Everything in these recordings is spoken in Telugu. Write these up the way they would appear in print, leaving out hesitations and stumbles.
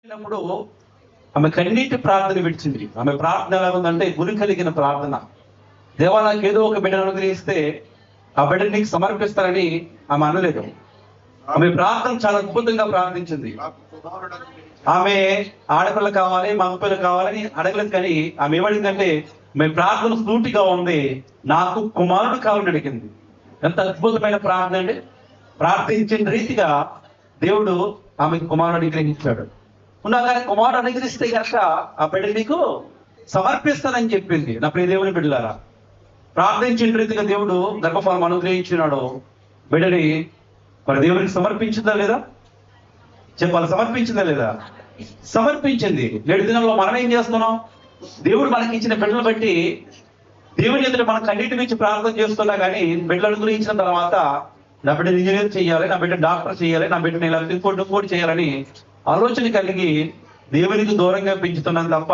అయినప్పుడు ఆమె కన్నీటి ప్రార్థన విడిచింది. ఆమె ప్రార్థన ఎలా ఉందంటే గురి కలిగిన ప్రార్థన. దేవా నాకు ఏదో ఒక బిడ్డను అనుగ్రహిస్తే ఆ బిడ్డని నీకు సమర్పిస్తానని ఆమె అనలేదు. ఆమె ప్రార్థన చాలా అద్భుతంగా ప్రార్థించింది. ఆమె ఆడపిల్ల కావాలి, మగపిల్ల కావాలని అడగలేదు. కానీ ఆమె ఏమడిగిందంటే మేము ప్రార్థన సూటిగా ఉంది, నాకు కుమారుడు కావాలని అడిగింది. ఎంత అద్భుతమైన ప్రార్థన అండి. ప్రార్థించిన రీతిగా దేవుడు ఆమెకు కుమారుడు అనుగ్రహించాడు. కానీ కుమారుడు అనుగ్రహిస్తే కనుక ఆ బిడ్డ నీకు సమర్పిస్తానని చెప్పింది. నా ప్రియ దేవుని బిడ్డలారా, ప్రార్థించిన రీతిగా దేవుడు గర్భఫలం అనుగ్రహించినాడు. బిడ్డని మరి దేవునికి సమర్పించిందా లేదా చెప్పాలి? సమర్పించిందా లేదా? సమర్పించింది. 7 దినాల్లో మనం ఏం చేస్తున్నాం? దేవుడు మనకి ఇచ్చిన బిడ్డలు బట్టి దేవుని ఎదుట మనం కన్నీటి నుంచి ప్రార్థన చేస్తున్నా కానీ బిడ్డలు గురించిన తర్వాత నా బిడ్డను ఇంజనీర్ చేయాలి, నా బిడ్డ డాక్టర్ చేయాలి, నా బిడ్డని ఇలా ఇంకోటి చేయాలని ఆలోచన కలిగి దేవునికి దూరంగా పెంచుతున్నాం తప్ప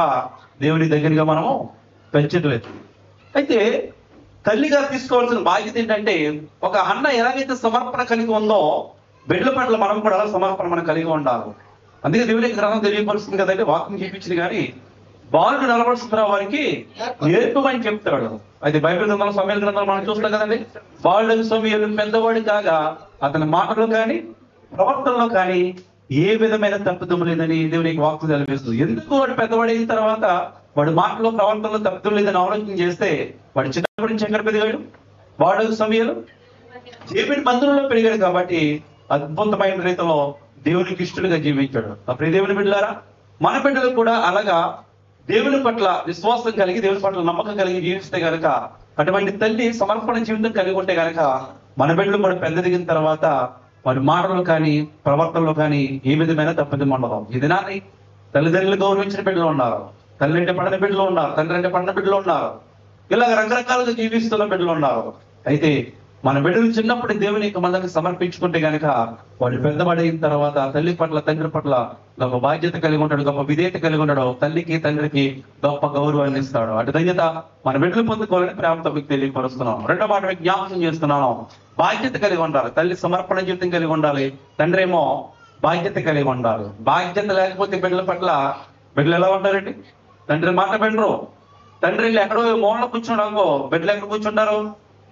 దేవుని దగ్గరగా మనము పెంచట్లేదు. అయితే తల్లిగా తీసుకోవాల్సిన బాధ్యత ఏంటంటే, ఒక అన్న ఎలాగైతే సమర్పణ కలిగి ఉందో బిడ్డల పట్ల మనం కూడా అలా సమర్పణ మనం కలిగి ఉండాలి. అందుకే దేవుని గ్రంథం తెలియపరుస్తుంది కదండి, వాక్యం చూపించింది. కానీ బాలుడు నిలబడుతున్న వారికి నేర్పమని చెప్తాడు. అయితే బైబిల్ గ్రంథంలో, సమయాల గ్రంథంలో మనం చూస్తాం కదండి, బాలుడు సమయాలు పెద్దవాడు కాగా అతని మాటలో కానీ ప్రవర్తనలో కానీ ఏ విధమైన తప్పుదమ్ము లేదని దేవునికి వాక్యం తెలిపిస్తుంది. ఎందుకు వాడు పెద్దవాడు తర్వాత వాడు మాటలో ప్రవర్తనలో తప్పుదం లేదని ఆలోచన చేస్తే వాడు చిన్నప్పటి నుంచి ఎక్కడ పెరిగాడు? వాడు సమయాలు దేవుని మందిరంలో పెరిగాడు. కాబట్టి అద్భుతమైన రీతిలో దేవునికి ఇష్టలుగా జీవించాడు. అప్పుడు దేవుని బిడ్డలారా, మన బిడ్డలు కూడా అలాగా దేవుని పట్ల విశ్వాసం కలిగి, దేవుని పట్ల నమ్మకం కలిగి జీవిస్తే కనుక, అటువంటి తల్లి సమర్పణ జీవితం కలిగి ఉంటే కనుక మన బిడ్డలు కూడా పెద్ద దిగిన తర్వాత వారి మాటలు కానీ ప్రవర్తనలో కానీ ఏ విధమైన తప్పుదం ఉండదు. ఈ దినాన్ని తల్లిదండ్రులు గౌరవించిన బిడ్డలు ఉన్నారు, తల్లి అంటే పడిన బిడ్డలు ఉన్నారు, తండ్రి అంటే పడిన బిడ్డలు ఉన్నారు, ఇలాగ రకరకాలుగా జీవిస్తున్న బిడ్డలు ఉన్నారు. అయితే మన బిడ్డలు చిన్నప్పుడు దేవుని యొక్క మందిరాన్ని సమర్పించుకుంటే కనుక వాడు పెద్దవాడైన తర్వాత తల్లి పట్ల తండ్రి పట్ల గొప్ప బాధ్యత కలిగి ఉంటాడు, గొప్ప విధేయత కలిగి ఉంటాడు, తల్లికి తండ్రికి గొప్ప గౌరవాన్ని ఇస్తాడు. అటు ధన్యత మన బిడ్డలు పొందుకోవాలని ప్రేమతో మీకు తెలియపరుస్తున్నాం. రెండో మాట మీకు జ్ఞాపకం చేస్తున్నాను, బాధ్యత కలిగి ఉండాలి. తల్లి సమర్పణ జీవితం కలిగి ఉండాలి, తండ్రి ఏమో బాధ్యత కలిగి ఉండాలి. బాధ్యత లేకపోతే బిడ్డల పట్ల బిడ్డలు ఎలా ఉంటారండి? తండ్రి మాట వినరు. తండ్రి ఎక్కడో మూలలో కూర్చున్నాడు అనుకో, బిడ్డలు ఎక్కడ కూర్చుంటారు?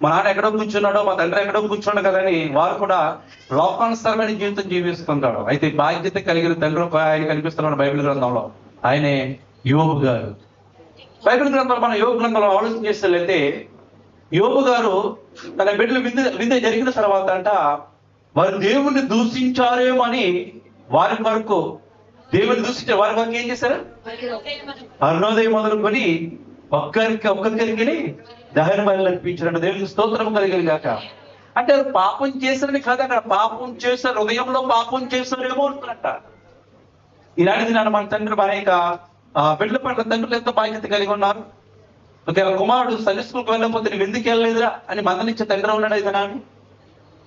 మా నాన్న ఎక్కడో కూర్చున్నాడో, మా తండ్రి ఎక్కడో కూర్చున్నాడు కదని వారు కూడా లోకానుసారమైన జీవితం జీవిస్తుంటాడు. అయితే బాధ్యత కలిగిన తండ్రి ఆయన కనిపిస్తున్నాడు బైబిల్ గ్రంథంలో. ఆయనే యోబు గారు. బైబిల్ గ్రంథంలో మనం యోబు గ్రంథంలో ఆలోచన చేసినట్లయితే, యోబు గారు తన బిడ్డలు విందు జరిగిన తర్వాత అంట వారు దేవుణ్ణి దూషించారేమో అని వారి వరకు దేవుని దూషించే వారి వరకు ఏం చేశారు? అరుణోదయం మొదలుకొని ఒక్కొక్కరికి దహన బలి అర్పించాడు. దేవునికి స్తోత్రం కలిగేది కాక. అంటే పాపం చేశారని కాదు, అక్కడ పాపం చేశారు, హృదయంలో పాపం చేశారేమో అనుకున్నట్ట. ఇలాంటిది నన్ను మన తండ్రి అనేక బిడ్డల పట్ల తండ్రులు ఎంతో బాధ్యత కలిగి ఉన్నారు. ఒకవేళ కుమారుడు సండే స్కూల్కి వెళ్ళకపోతే నువ్వు ఎందుకు వెళ్ళలేదురా అని మందలిచ్చే తండ్రి ఉన్నాడు. అయితే నాన్న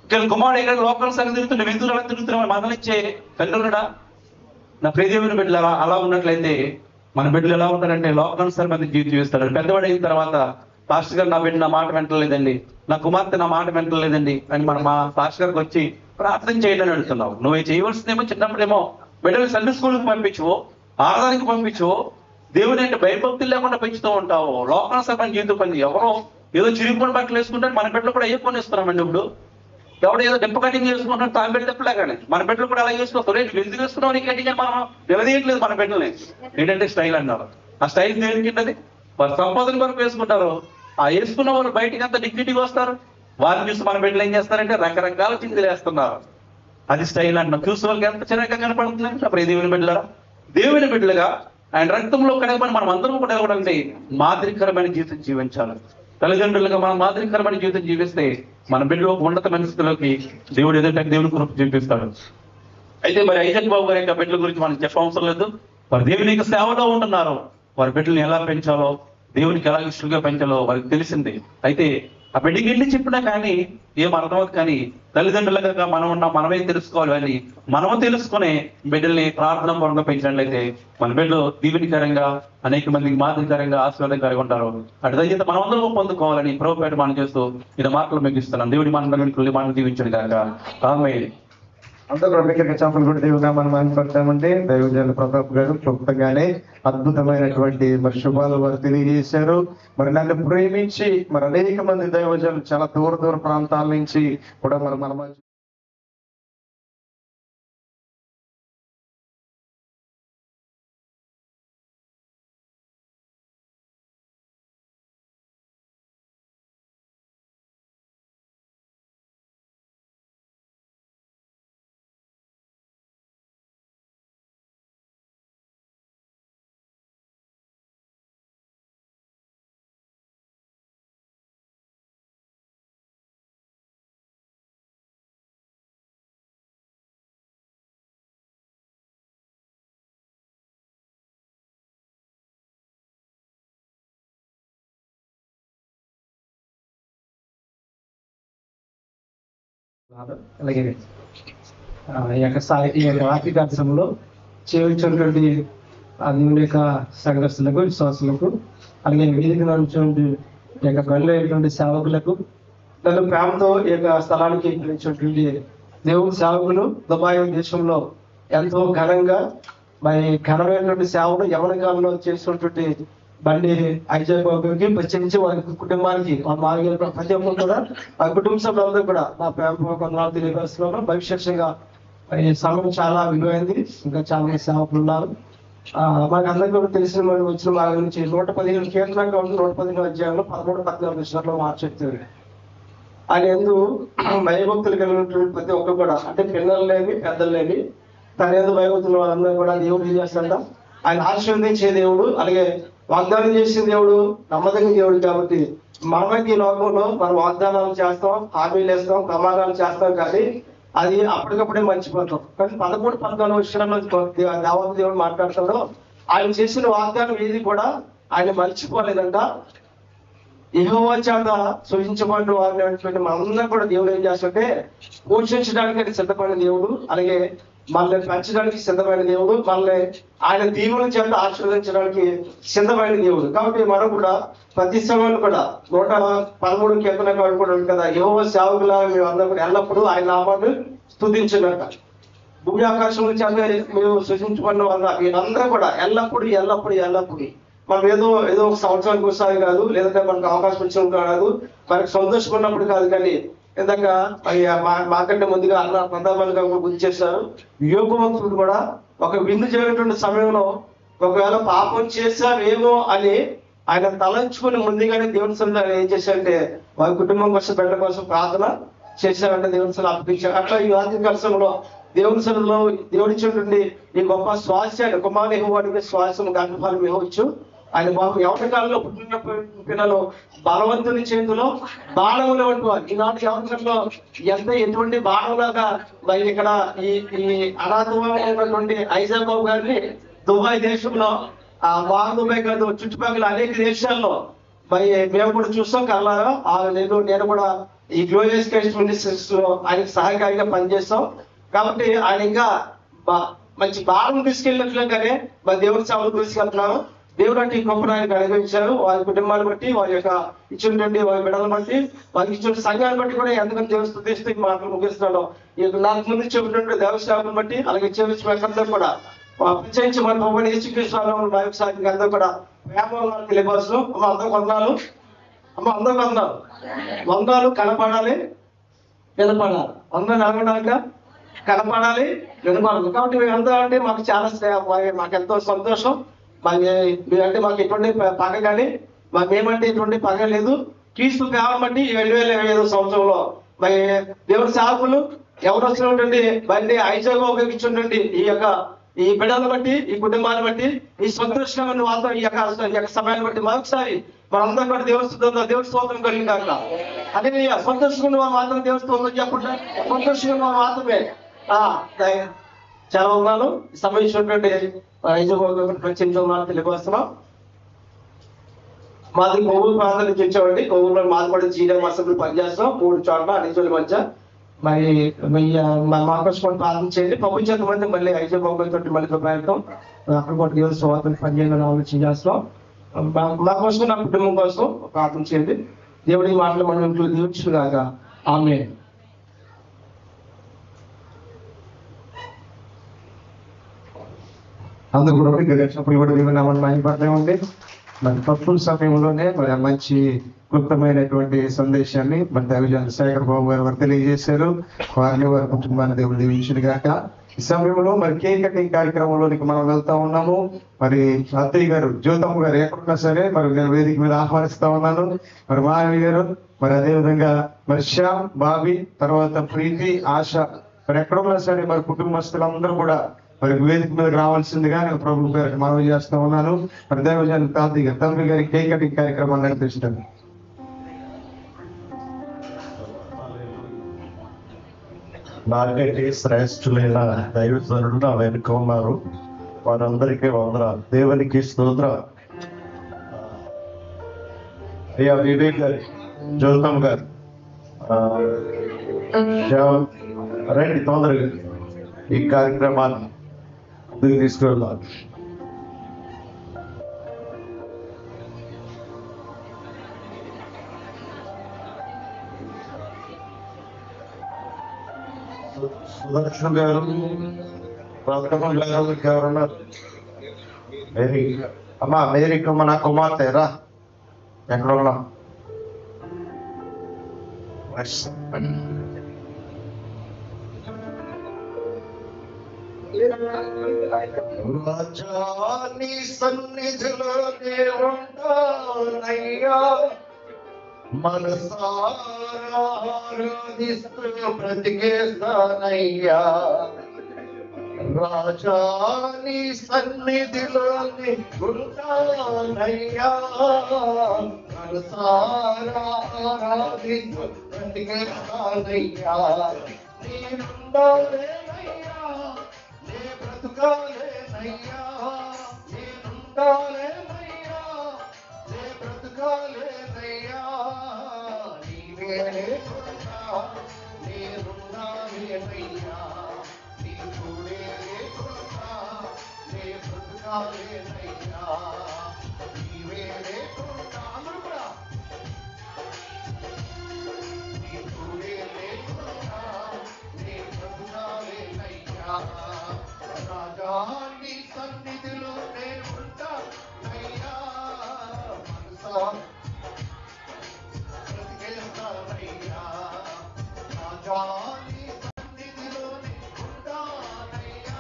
ఒకవేళ కుమారుడు ఎక్కడ లోకల్ సంగతి తిరుగుతుంటే ఎందుకు అలా తిరుగుతున్నావు మందలిచ్చే తండ్రి ఉన్నాడా? నా ప్రియదేవుని బిడ్డలు అలా ఉన్నట్లయితే మన బిడ్డలు ఎలా ఉంటారంటే లోకానుసారమైన జీవితం చేస్తాడు. పెద్దవాడు అయిన తర్వాత పాస్టర్ గారు నా బిడ్డ నా మాట వింటలేదండి, నా కుమార్తె నా మాట వింటలేదండి అని మనం మా పాస్టర్ గారికి వచ్చి ప్రార్థన చేయడం అడుగుతున్నావు. నువ్వు చేయవలసిందేమో చిన్నప్పుడేమో బిడ్డలు సండే స్కూల్కి పంపించువో, ఆరాధనకి పంపించువో, దేవుని అంటే భయభక్తులు లేకుండా పెంచుతూ ఉంటావు. లోకానుసారమైన జీవితం పని. ఎవరో ఏదో చిరిగిపోయిన బట్టలు వేసుకుంటే మన బిడ్డలు కూడా అయ్యే కొనిస్తున్నామండి. ఇప్పుడు ఎవడో ఏదో దెంప కటింగ్ చేసుకుంటున్నాడు తాను బిడ్డ తెప్పలేగానే మన బిడ్డలు కూడా అలా చేసుకోవచ్చు. రేపు ఎందుకు వేసుకున్నావు నీ కటింగ్ అని మనం నిలదీయట్లేదు మన బిడ్డల్ని. ఏంటంటే స్టైల్ అన్నారు. ఆ స్టైల్ దేనికింటది? వారు సంపాదన వరకు వేసుకుంటారు. ఆ వేసుకున్న వాళ్ళు బయటికి అంత డిగ్నిటీగా వస్తారు. వారిని చూసి మన బిడ్డలు ఏం చేస్తారంటే రకరకాల చింతలు వేస్తున్నారు. అది స్టైల్ అంటున్నాం. చూసే వాళ్ళకి ఎంత చిన్నగా కనపడుతుంది. అప్పుడు దేవుని బిడ్డలుగా, దేవుని బిడ్డలుగా ఆయన రక్తంలో కడగమని మనం అందరం కూడా అంటే మాదిరికరమైన జీవితం జీవించాలి. తల్లిదండ్రులుగా మనం మాదిరికరమైన జీవితం జీవిస్తే మన బిడ్డలు ఉన్నతమైన స్థితిలోకి దేవుడు ఎదుట దేవుని కృప చూపిస్తాడు. అయితే మరి ఐజక్ బాబు గారి యొక్క బిడ్డల గురించి మనం చెప్పవసరం లేదు. వారు దేవుని యొక్క సేవలో ఉంటున్నారు. వారి బిడ్డలను ఎలా పెంచాలో, దేవునికి ఎలా ఇష్టంగా పెంచాలో వారికి తెలిసింది. అయితే ఆ బిడ్డకి వెళ్ళి చెప్పినా కానీ ఏం అర్థమవుతుంది. కానీ తల్లిదండ్రులుగా మనమే తెలుసుకోవాలి అని మనము తెలుసుకునే బిడ్డల్ని ప్రార్థన పూర్వకంగా పెంచినట్లయితే మన బిడ్డలు దీవెనికరంగా అనేక మందికి మాదిరికరంగా ఆశీర్వాదకరంగా ఉంటారు. అటు దయచేత మనమందరం పొందుకోవాలని ప్రభుపేట మనం చేస్తూ ఇది మాటలు ముగిస్తున్నాం. దేవుడి మన మాటలు దీవించండి కాక. ఆమేన్. అంతా కూడా దగ్గర చేపలు కూడా దేవుగా మనం మాట్లాడతామంటే దైవజనులు ప్రతాప్ గారు క్లుప్తంగానే అద్భుతమైనటువంటి మరి శుభాలు వారు తెలియజేశారు. మరి నన్ను ప్రేమించి మరి అనేక మంది దైవజనులు చాలా దూర దూర ప్రాంతాల నుంచి కూడా మరి మన అలాగే ఈ యొక్క ఆర్థిక కార్యక్రమంలో చేయించినటువంటి దేవుని యొక్క సంఘస్థులకు విశ్వాసులకు అలాగే వేదిక నడిచినటువంటి ఈ యొక్క గనులైనటువంటి సేవకులకు నన్ను ప్రేమతో ఈ యొక్క స్థలానికి పిలిచినటువంటి దేవుని సేవకులు దుబాయ్ దేశంలో ఎంతో ఘనంగా మరి ఘనమైనటువంటి సేవలు యవన కాలంలో చేసినటువంటి బండి ఐజాయ్ బాబుకి ప్రత్యేకించి వారి కుటుంబానికి ప్రతి ఒక్కరు కూడా ఆ కుటుంబ సభ్యులందరూ కూడా నా ప్రేమ కొందరు తెలియపరుస్తున్నాను. భవిష్యత్తుగా ఈ సమయం చాలా విలువైంది. ఇంకా చాలా మంది సేవకులు ఉన్నారు. మాకు అందరికీ కూడా తెలిసిన మరి వచ్చిన మా గురించి 115 కీర్తనగా ఉంది. 115 అధ్యాయంలో 13-14 విషయాల్లో మార్చెప్తారు. ఆయన ఎందు భయభక్తులు కలిగినటువంటి ప్రతి ఒక్కరు కూడా అంటే పిల్లలు లేని పెద్దలు లేని తన ఎందు భయభక్తులు వాళ్ళందరూ కూడా దేవుడు ఏం చేస్తాడ ఆయన ఆశీర్వదించే దేవుడు, అలాగే వాగ్దానం చేసిన దేవుడు, నమ్మదగిన దేవుడు. కాబట్టి మనమైతే ఈ లోకంలో మనం వాగ్దానాలు చేస్తాం, హామీలు వేస్తాం, ప్రమాణాలు చేస్తాం, కానీ అది అప్పటికప్పుడే మర్చిపోతాం. కానీ 13-14 విషయాల్లో దేవత దేవుడు మాట్లాడుతాడు. ఆయన చేసిన వాగ్దానం ఏది కూడా ఆయన మర్చిపోలేదంట. యెహోవా చేత సూచించబడిన వారిని మనందరం కూడా దేవుడు ఏం చేస్తుంటే పోషించడానికి సిద్ధపడిన దేవుడు, అలాగే మనల్ని పెంచడానికి సిద్ధమైన దేవుడు, మనల్ని ఆయన దీవుల చేత ఆశీర్వదించడానికి సిద్ధమైన దేవుడు. కాబట్టి మనం కూడా ప్రతి సమయంలో కూడా 113 కీర్తన కూడా కదా, యెహోవా సేవకులా మేము అందరం కూడా ఎల్లప్పుడూ ఆయన నామాన్ని స్తుతించినట్ట. భూమి ఆకాశంలో చేత మేము సృష్టించబడిన వల్ల వీళ్ళందరూ కూడా ఎల్లప్పుడూ ఎల్లప్పుడూ ఎల్లప్పుడూ మనం ఏదో ఒక సంవత్సరానికి ఒకసారి కాదు, లేదంటే మనకు అవకాశం వచ్చినప్పుడు కాదు, మనకు సంతోషం ఉన్నప్పుడు కాదు. కానీ ఇందాక మాకంటే ముందుగా అన్న ప్రధానంగా గుర్తు చేశారు. యోగవంతుడు కూడా ఒక విందు జరిగినటువంటి సమయంలో ఒకవేళ పాపం చేశారేమో అని ఆయన తలంచుకుని ముందుగానే దేవుని సన్నిధిలో ఏం చేశారంటే వారి కుటుంబం కోసం బిడ్డ కోసం ప్రార్థన చేశారంటే దేవుని సన్నిధిలో అప్పగించారు. అట్లా ఈ ఆర్థిక కలసంలో దేవుని సన్నిధిలో దేవుడి ఇచ్చినటువంటి ఈ గొప్ప శ్వాస కుమారు ఇవ్వడానికి శ్వాసం గర్భఫలం ఇవ్వచ్చు. ఆయన బాబు యవన కాలంలో పుట్టిన పిల్లలు బలవంతుని చేతిలో బాణములు వంటివారు. ఈనాటి యవనలో ఎటువంటి బాణంలాగా మరి ఇక్కడ ఈ అనాథమైనటువంటి ఐజాయ్ బాబు గారిని దుబాయ్ దేశంలో దుబాయ్ కాదు చుట్టుపక్కల అనేక దేశాల్లో మరి మేము కూడా చూస్తాం కల్లారా. నేను కూడా ఈ గ్లోరియస్ క్రైస్ట్ మినిస్ట్రీస్ లో ఆయనకి సహాయకారిగా పనిచేస్తాం. కాబట్టి ఆయన ఇంకా మంచి బాణం తీసుకెళ్ళినట్లుగానే మరి దేవుడి సేవలు తీసుకెళ్తున్నాను. దేవుడు అంటే ఈ గొప్ప ఆయనకు అనుభవించారు. వారి కుటుంబాన్ని బట్టి, వారి యొక్క ఇచ్చినటువంటి వారి బిడ్డలను బట్టి, వారికి ఇచ్చిన సంఘాన్ని బట్టి కూడా ఎందుకంటే దేవుడు స్తుతిస్తూ ఈ మాటలు ముగిస్తున్నాడు. నాకు ముందు చెప్పినటువంటి దేవస్థానం బట్టి అలాగే అందరూ కూడా ప్రత్యేకించి మన ప్రభుత్వ యేసుక్రీస్తు అందరూ కూడా ప్రేమ తెలియపరుస్తూ అందరూ వందనాలు. అందరూ వందనాలు కనపడాలి, వినపడాలి. అందరూ నిలబడాక కనపడాలి, వినపడాలి. కాబట్టి మేమంతా అంటే మాకు చాలా మాకు ఎంతో సంతోషం. అంటే మాకు ఎటువంటి పగ కానీ మేమంటే ఎటువంటి పగ లేదు. క్రీస్తు ప్రేమ బట్టి 2025 సంవత్సరంలో మరి దేవుడి సేవకులు ఎవరు వచ్చినటువంటి బండి ఐజాయ్ ఉపయోగించుండండి ఈ బిడ్డలను బట్టి, ఈ కుటుంబాన్ని బట్టి, ఈ సంతోషమైన వాతావరణం ఈ యొక్క సమయాన్ని బట్టి మరొకసారి మనందరం కూడా దేవుడి స్తోత్రం కలిగిన కాక అదే సంతోషంగా మాత్రం దేవుడి స్తోత్రం చెప్పకుండా సంతోషంగా మాత్రమే చాలా ఉన్నాను. సంబంధించినటువంటి తెలియపరుస్తున్నాం. మాది కొవ్వూరు ప్రాంతం నుంచి వచ్చామండి. కొవ్వూరులో మాది కూడా జీడీ మసలు పనిచేస్తాం 3 చోట్ల అన్ని మధ్య. మరి మా కోసం ప్రార్థన చేయండి. ప్రభుత్వం మంది మళ్ళీ ఐజాయ్ బాబు తోటి మళ్ళీ ప్రయత్నం అక్కడ కూడా దేవుడు స్వాతంత్రం పనిచేయాలని ఆలోచన చేస్తాం. మా కోసం నా కుటుంబం కోసం ప్రార్థన చేయండి. దేవుడి మాటలు మనం ఇంట్లో దీవించుగాక. ఆమేన్. అందుకు కూడా గడిచినప్పుడు కూడా దేవుని మాయపడతామండి. మరి తక్కువ సమయంలోనే మరి మంచి క్లుప్తమైనటువంటి సందేశాన్ని మన దైవజన శేఖర్ బాబు గారు వారు తెలియజేశారు. వారిని వారి కుటుంబాన్ని దేవుడు దీవించును గాక. ఈ సమయంలో మరి కేక్ కటింగ్ కార్యక్రమంలోనికి మనం వెళ్తా ఉన్నాము. మరి అత్తయ్య గారు జ్యోతమ్మ గారు ఎక్కడున్నా సరే మరి నేను వేదిక మీద ఆహ్వానిస్తా ఉన్నాను. మరి మాధవి గారు, మరి అదేవిధంగా మరి శ్యామ్, బాబీ, తర్వాత ప్రీతి, ఆశ, మరి ఎక్కడున్నా సరే మరి కుటుంబస్తులందరూ కూడా మరి వేదిక మీద రావాల్సిందిగా నేను ప్రభు గారికి మనవి చేస్తా ఉన్నాను. మరి దైవజన తాతయ్య తండ్రి గారి కేక్ కటింగ్ కార్యక్రమాన్ని నడిపిస్తాను. నాకైతే శ్రేష్ఠులైన దైవజనులు నా వెనుక ఉన్నారు. వారందరికీ వందనాలు. దేవునికి స్తోత్రం. అయ్యా వివేక్ గారు, జ్యోతమ్ గారు, రండి తొందరగా ఈ కార్యక్రమాన్ని ముందుకు తీసుకెళ్దాం. సుదర్శన్ గారు, ప్రథమ గారు ఎవరున్నారు? మేరీ అమ్మా, మేరీకమ్మ నా కుమార్తె రా, ఎక్కడ ఉన్నా? రాజాని సన్నిధిలో ఉంటానయ్యా, మనసారా ఆరాధిస్తూ బ్రతికేస్తానయ్యా. రాజాని సన్నిధిలోని ఉంటానయ్యా, మనసారా ఆరాధిస్తూ బ్రతికేస్తానయ్యా. నేనుండాలేనయ్యా, నే బ్రతుకాలేనయ్యా, నేనుండాలేనయ్యా, నే బ్రతుకాలేనయ్యా. నీవే లేకుండా నేనుండాలేనయ్యా, నీ తోడే లేకుండా నే బ్రతుకాలేనయ్యా. నీవే లేకుండా అందరూ కూడా నీ తోడే లేకుండా నే బ్రతుకాలేనయ్యా. రాజా నీ సన్నిధిలో నేను ఉంటానయ్యా, మనసా బ్రతికేస్తానయ్యా. రాజా నీ సన్నిధిలో నేను ఉంటానయ్యా,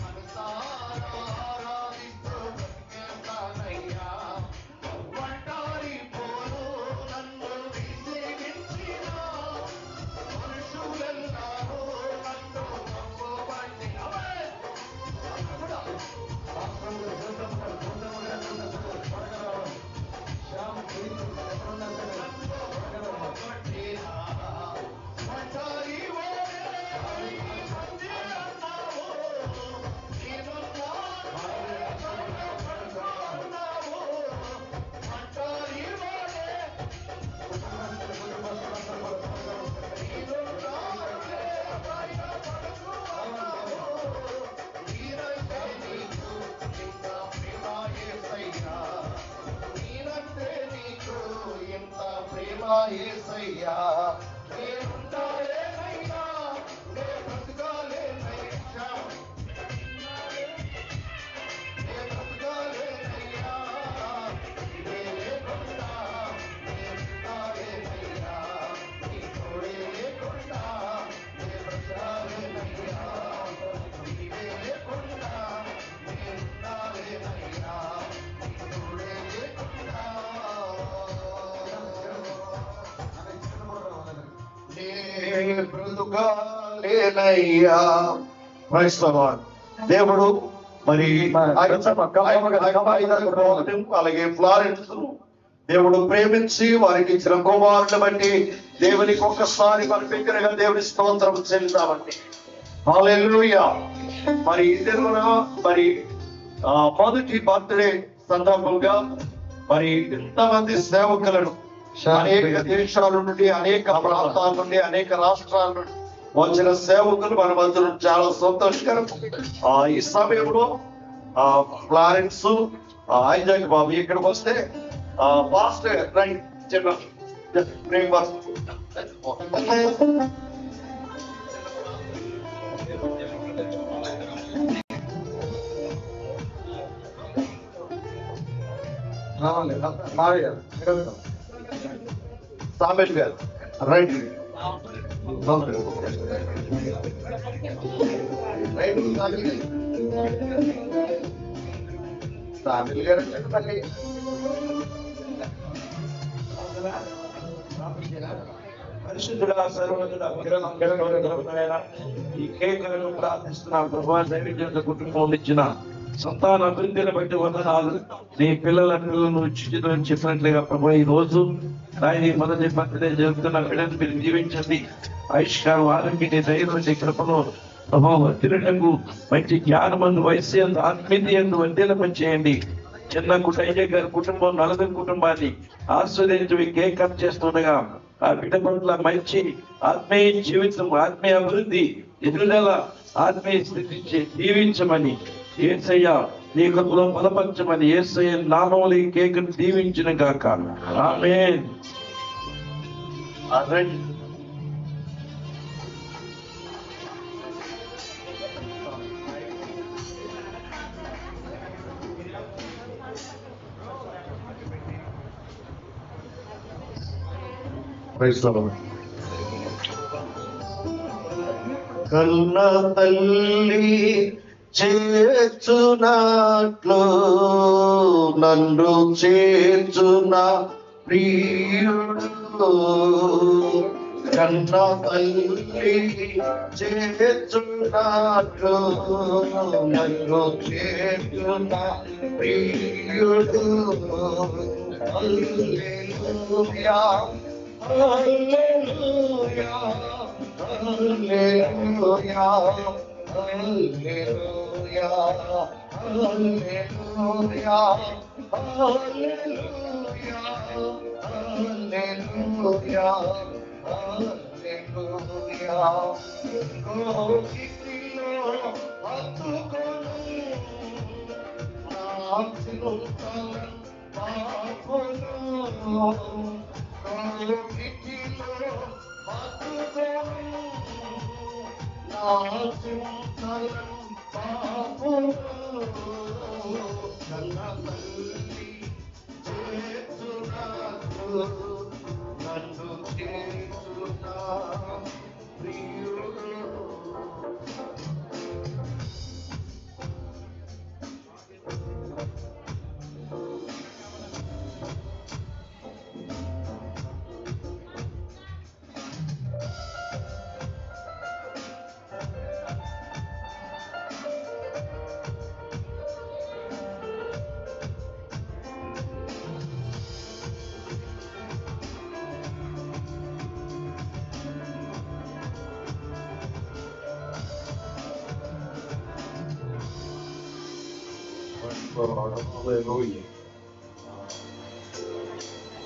మనసారా ఆరాధిస్తూ బ్రతికేస్తానయ్యా. ఒంటరి పోరు నన్ను విసిగించిన మనుషులెల్లారూ నన్ను నమ్మబట్టిన యేసయ్యా. నేనుండాలేనయ్యా, నే బ్రతుకాలేనయ్యా, నే బ్రతుకాలేనయ్యా. నీవే లేకుండా నేనుండాలేనయ్యా, నీ తోడే లేకుండా నే బ్రతుకాలేనయ్యా. నీవే లేకుండా నేనుండాలేనయ్యా, నీ తోడే లేకుండా బ్రతుకాలేనయ్యా. దేవుడు మరి అలాగే ఫ్లారెన్స్ దేవుడు ప్రేమించి వారికి ఇచ్చిన కుమారుని బట్టి దేవునికి ఒక్కసారి మన దగ్గరగా దేవుని స్తోత్రం చెల్లిద్దామండి. హల్లెలూయా. మరి ఇద్దరున మరి మొదటి బర్త్డే సందర్భంగా మరి ఇంతమంది సేవకులను అనేక దేశాల నుండి, అనేక ప్రాంతాల నుండి, అనేక రాష్ట్రాల నుండి వచ్చిన సేవకులు మన మధ్యలో చాలా సంతోషకరం. ఈ సమయంలో ఫ్లారెన్స్, ఐజాక్ బాబు ఇక్కడికి వస్తే పాస్టర్ రైట్ చిన్న రావాలి మావయ్య సామెల్ గారు రైట్ సామెల్ గారు మళ్ళీ పరిశుద్ధుడా సర్వజుడా కిరణమైన ఈ కేకలను ప్రార్థిస్తున్నాం ప్రభా దైవజనుల కుటుంబం ఇచ్చిన సంతాన అభివృద్ధిని బట్టి వందనాలు నీ పిల్లలను ఉచితం చెప్పినట్లుగా ప్రభా ఈ రోజు ఆయన మొదటి బర్త్డే జరుగుతున్న బిడ్డను మీరు దీవించండి ఆయుష్కారం ఆరోగ్య ధైర్యం కృపను ప్రభావం తిరగకు మంచి జ్ఞానమందు వయస్సు ఆత్మీయందు వర్ధీలపం చేయండి చిన్న అయ్య గారి కుటుంబం నలుగురి కుటుంబాన్ని ఆస్వాదించి కేక్ కట్ చేస్తుండగా ఆ బిడ్డ పట్ల మంచి ఆత్మీయ జీవితం ఆత్మీయ అభివృద్ధి ఎదురుదల ఆత్మీయ స్థితి దీవించమని యేసయ్య నీ కృపలో బలపరచమని యేసయ్య నామములు ఈ కేకును దీవించిన గాక ఆమేన్. కన్న తల్లి చేర్చునట్లు నన్ను చేర్చున ప్రియుడు కన్న తల్లి చేర్చునట్లు నన్ను చేర్చున ప్రియుడు హల్లెలూయా హల్లెలూయా హల్లెలూయా హల్లెలూయా హల్లెలూయా హల్లెలూయా హల్లెలూయా హల్లెలూయా కోకిలో హత్తుకొను నా చిరుతల పాపను కోకిలో హత్తుకొను నా చిరుతల పాపను కన్న తల్లి చేర్చునట్లు నన్ను చేర్చున ప్రియుడు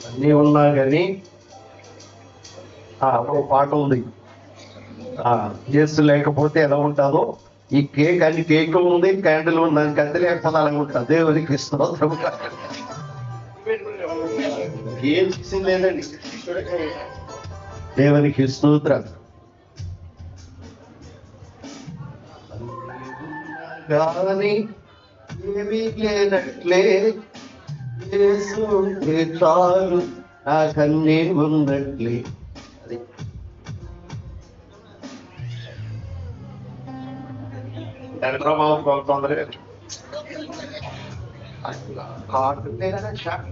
అన్నీ ఉన్నా కానీ ఒక పాట ఉంది చేస్తూ లేకపోతే ఎలా ఉంటుందో ఈ కేక్ అని కేక్ ఉంది క్యాండిల్ ఉంది దానికి అంతే లేకపోతే అలా ఉంటుంది దేవునికి స్తోత్రం ఏం చేసింది లేదండి దేవునికి స్తోత్రం కానీ ఏమీ లేనట్లే యేసు ఉంటే చాలు నాకన్నీ ఉన్నట్లే అది తొందరగా కార్డు లేదా షాక్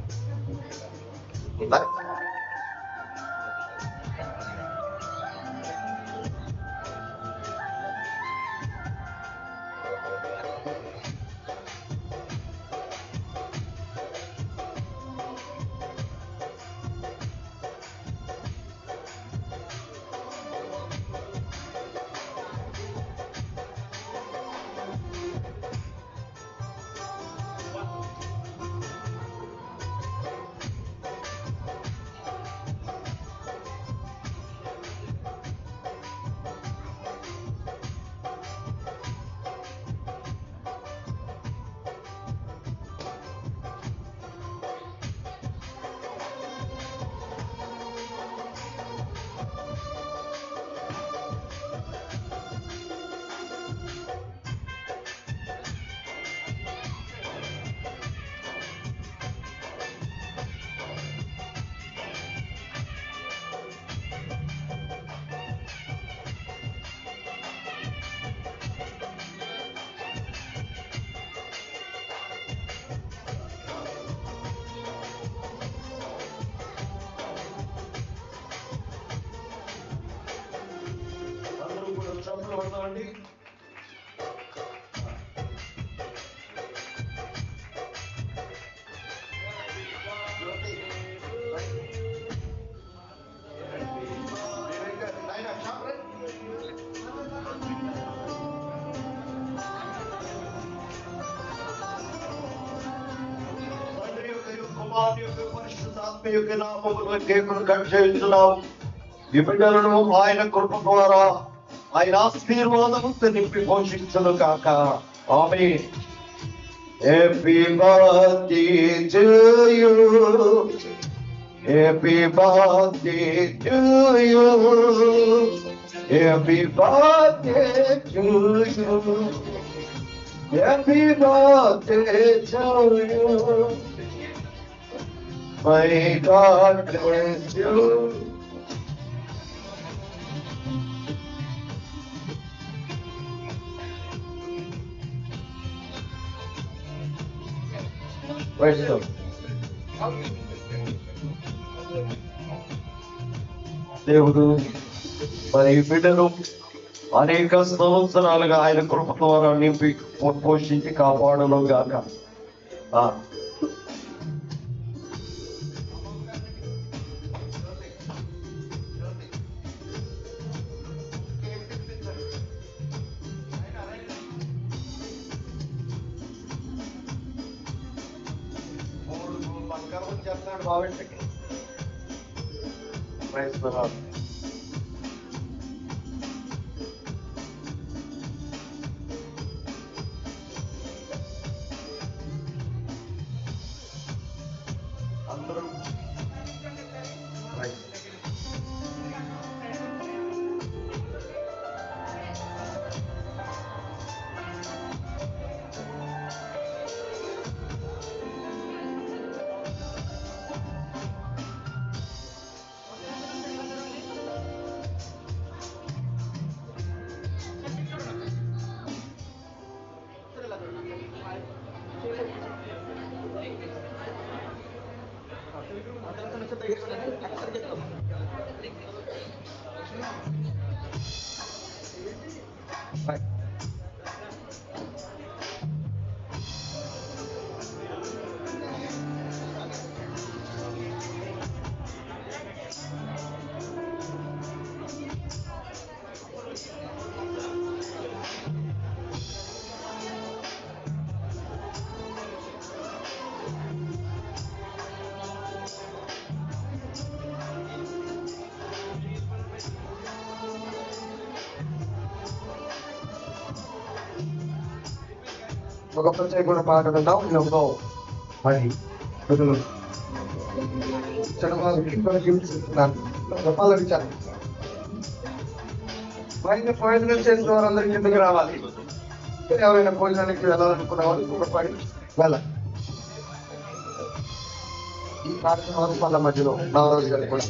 కూర్చోండి. కుమారుని యొక్క పరిశుద్ధాత్మ యొక్క నామములో కేకును కట్ చేయించున్నాం. ఈ బిడ్డలను ఆయన కృప ద్వారా ఆయన ఆశీర్వాదముతో నింపి పోషించను కాక. ఆమేన్. Happy birthday to you, happy birthday to you, happy birthday to you, happy birthday to you. May God bless you. Praise the Lord. దేవుడు మరి ఈ బిడ్డను అనేక సంవత్సరాలుగా ఆయన కృప ద్వారా నింపి పోషించి కాపాడను గాక. చేస్తున్నాడు బాబెట్టికి. Praise the lord. అందరూ ప్రైజ్. ఒక ప్రత్యేకమైన పాట విందాం. ఇందులో మరి చదవాలి చెప్పాలని చాలా భోజనం చేసిన వారందరి కిందకి రావాలి. ఎవరైనా భోజనానికి వెళ్ళాలనుకున్న వాళ్ళు ఒక పడి వెళ్ళాలి. ఈ కార్యక్రమాలు వాళ్ళ మధ్యలో నాగరాజు గారు కూడా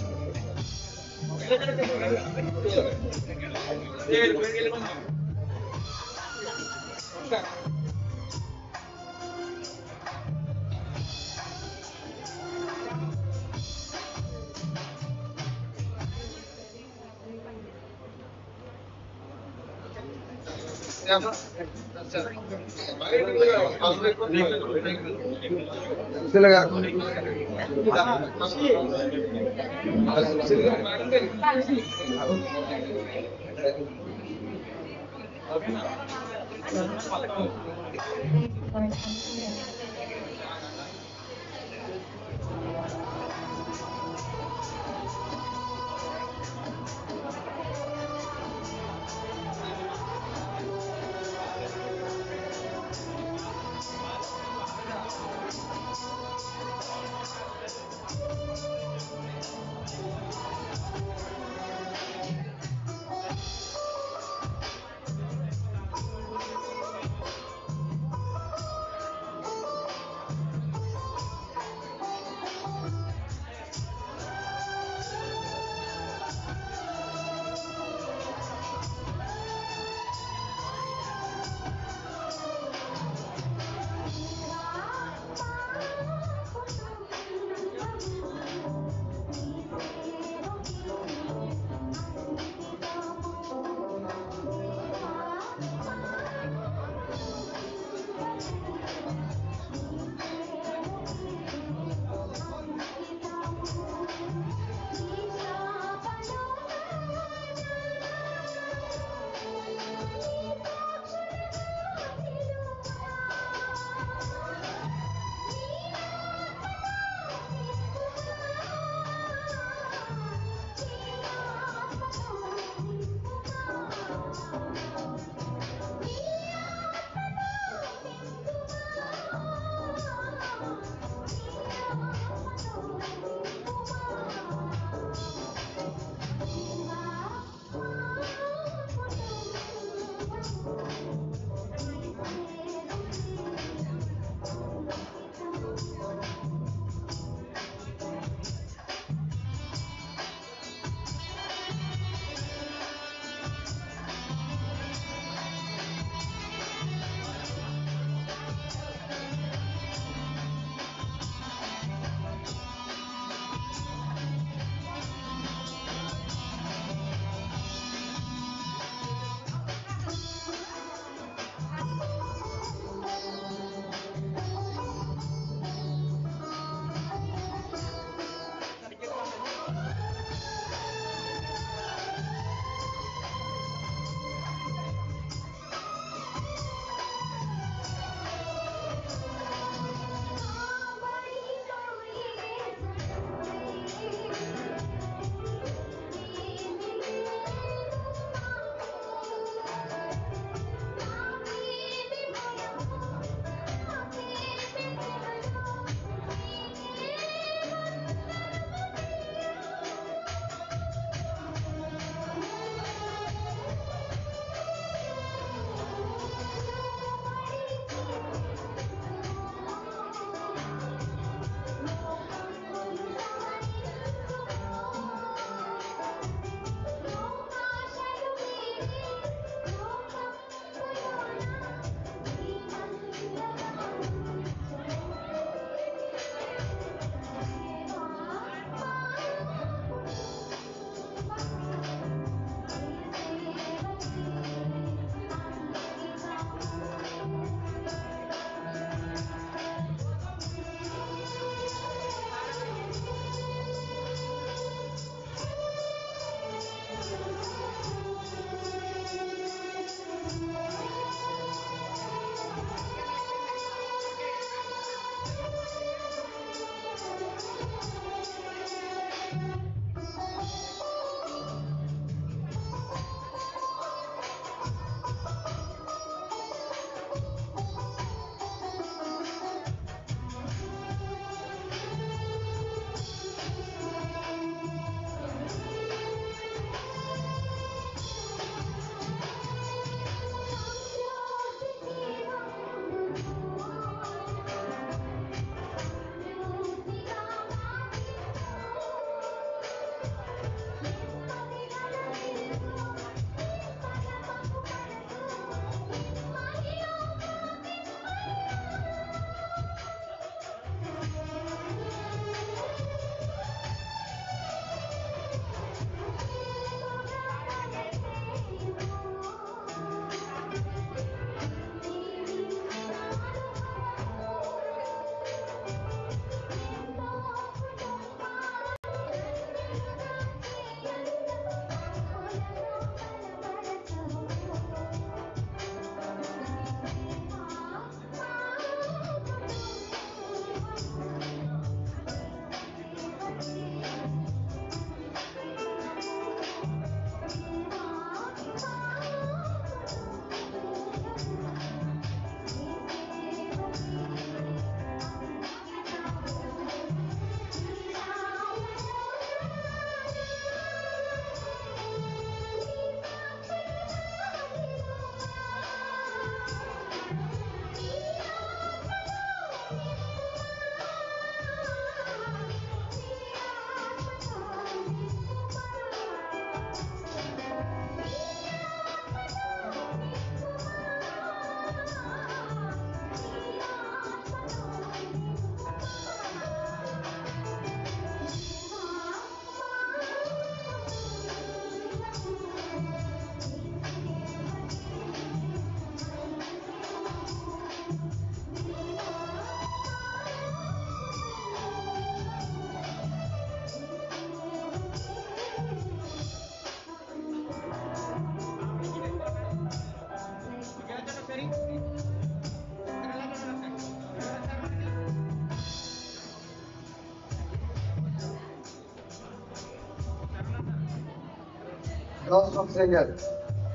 జోసఫ్ సింగర్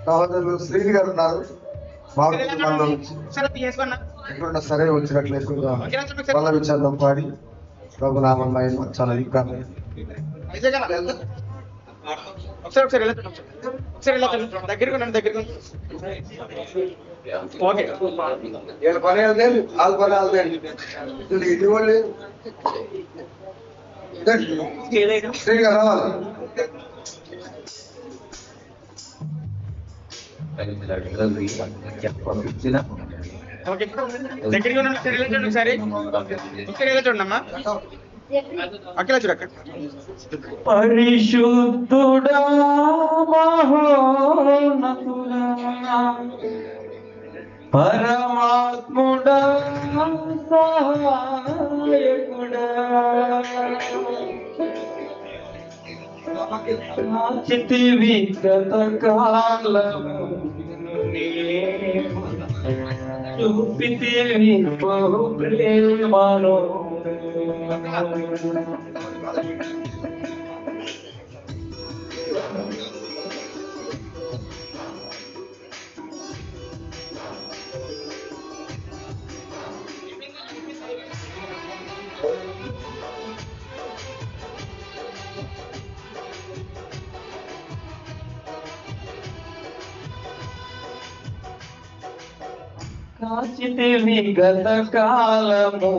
సహోదరులు శ్రీని గారు ఉన్నారు. బాగుంటుందో ఎక్కడున్నా సరే వచ్చినట్లయితే వాళ్ళ విచారణం పాడి ప్రభు నామం చాలా ఇంకా ఒకసారి దగ్గరికి ఓకే పని వెళ్తే వాళ్ళ పని వెళ్తాయి ఇటువంటి శ్రీని గారు రావాలి. దగ్గరికి ఒకసారి చూడమ్మా అక్కడ చూడ అక్కడ పరిశుద్ధుడా మహోన్నతుడా పరమాత్ముడా సహాయకుడా చితివి గత కాలము చూపితివి బహు ప్రేమను కాచితివి గత కాలము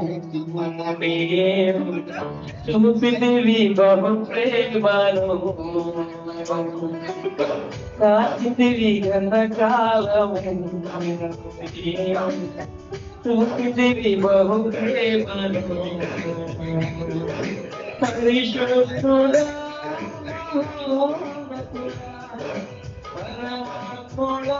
చూపితివి బహు ప్రేమను కాచితివి గత కాలము చూపితివి బహు ప్రేమను పరిశుద్ధుడా పరమాత్ముడా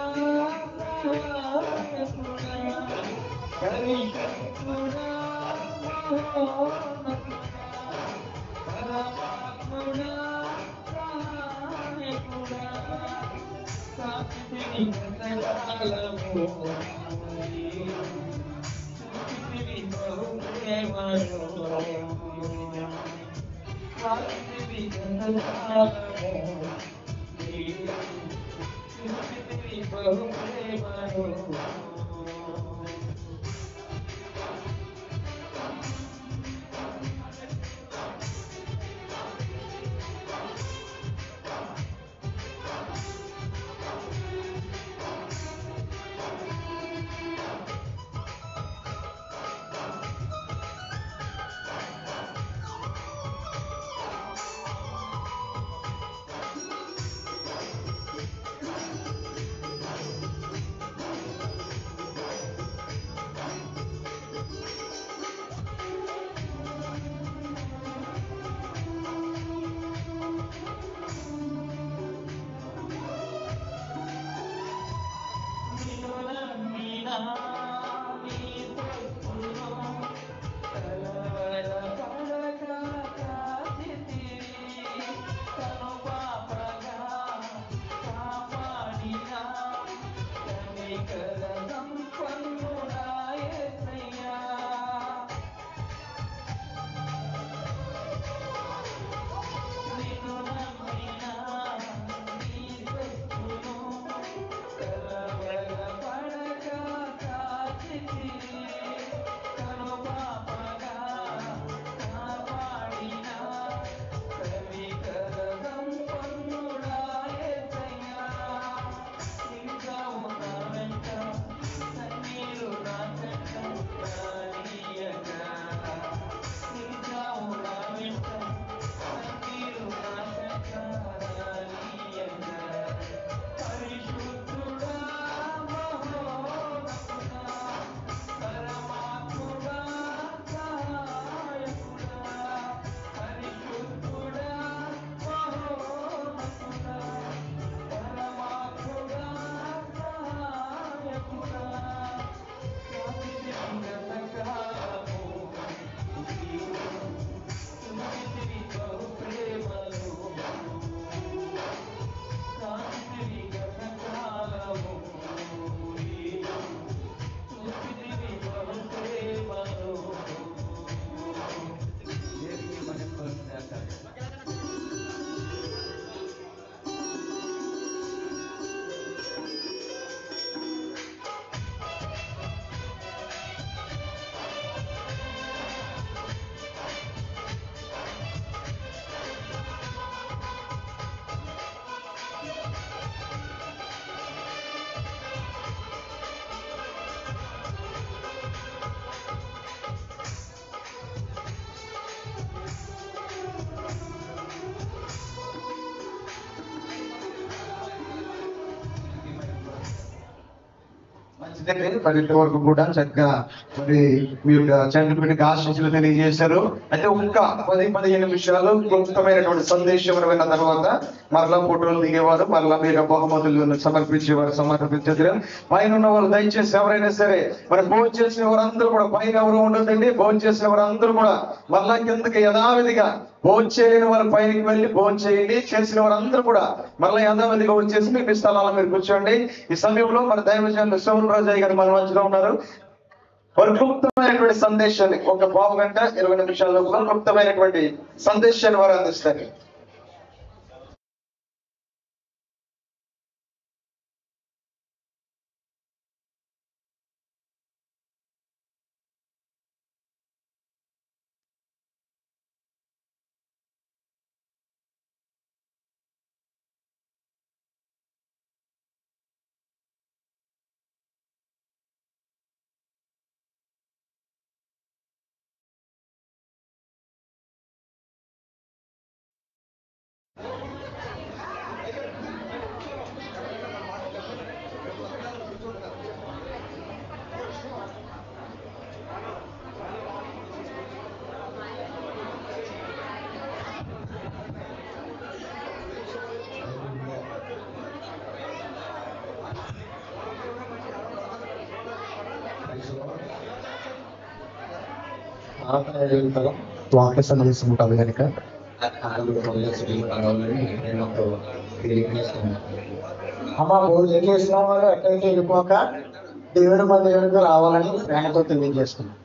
మంచిదండి. మరి ఇంతవరకు కూడా చక్కగా మరి మీ యొక్క చంద్రుడికి ఆశీస్సులు తెలియజేశారు. అయితే ఒక్క 10-15 నిమిషాలు క్లుప్తమైనటువంటి సందేశం విన్న తర్వాత మరలా ఫోటోలు దిగేవారు, మరలా మీరు బహుమతులు సమర్పించారు. పైన ఉన్న వాళ్ళు దయచేసి ఎవరైనా సరే మరి భోజనం చేసిన వారందరూ కూడా, పైన ఎవరు ఉండదండి, భోజనం చేసిన వారందరూ కూడా మరలా కిందకి యథావిధిగా భోజనం చేయని వారి పైకి వెళ్ళి భోజనం చేయండి. చేసిన వారందరూ కూడా మరలా యథావిధిగా వచ్చేసి మీ స్థలాల్లో మీరు కూర్చోండి. ఈ సమయంలో మన దైవజనులు సోమన్ రాజయ్య గారు మన మధ్యలో ఉన్నారు. వారు క్లుప్తమైనటువంటి సందేశాన్ని ఒక పావు గంట 20 నిమిషాల లోపల క్లుప్తమైనటువంటి సందేశాన్ని వారు అందిస్తారు. వాక్య సందేశం ఉంటుంది కనుక అమ్మ భోజనం చేసిన వారు ఎక్కడికి వెళ్ళిపోక దేవుడి మందిరానికి రావాలని ప్రేమతో తెలియజేస్తున్నాం.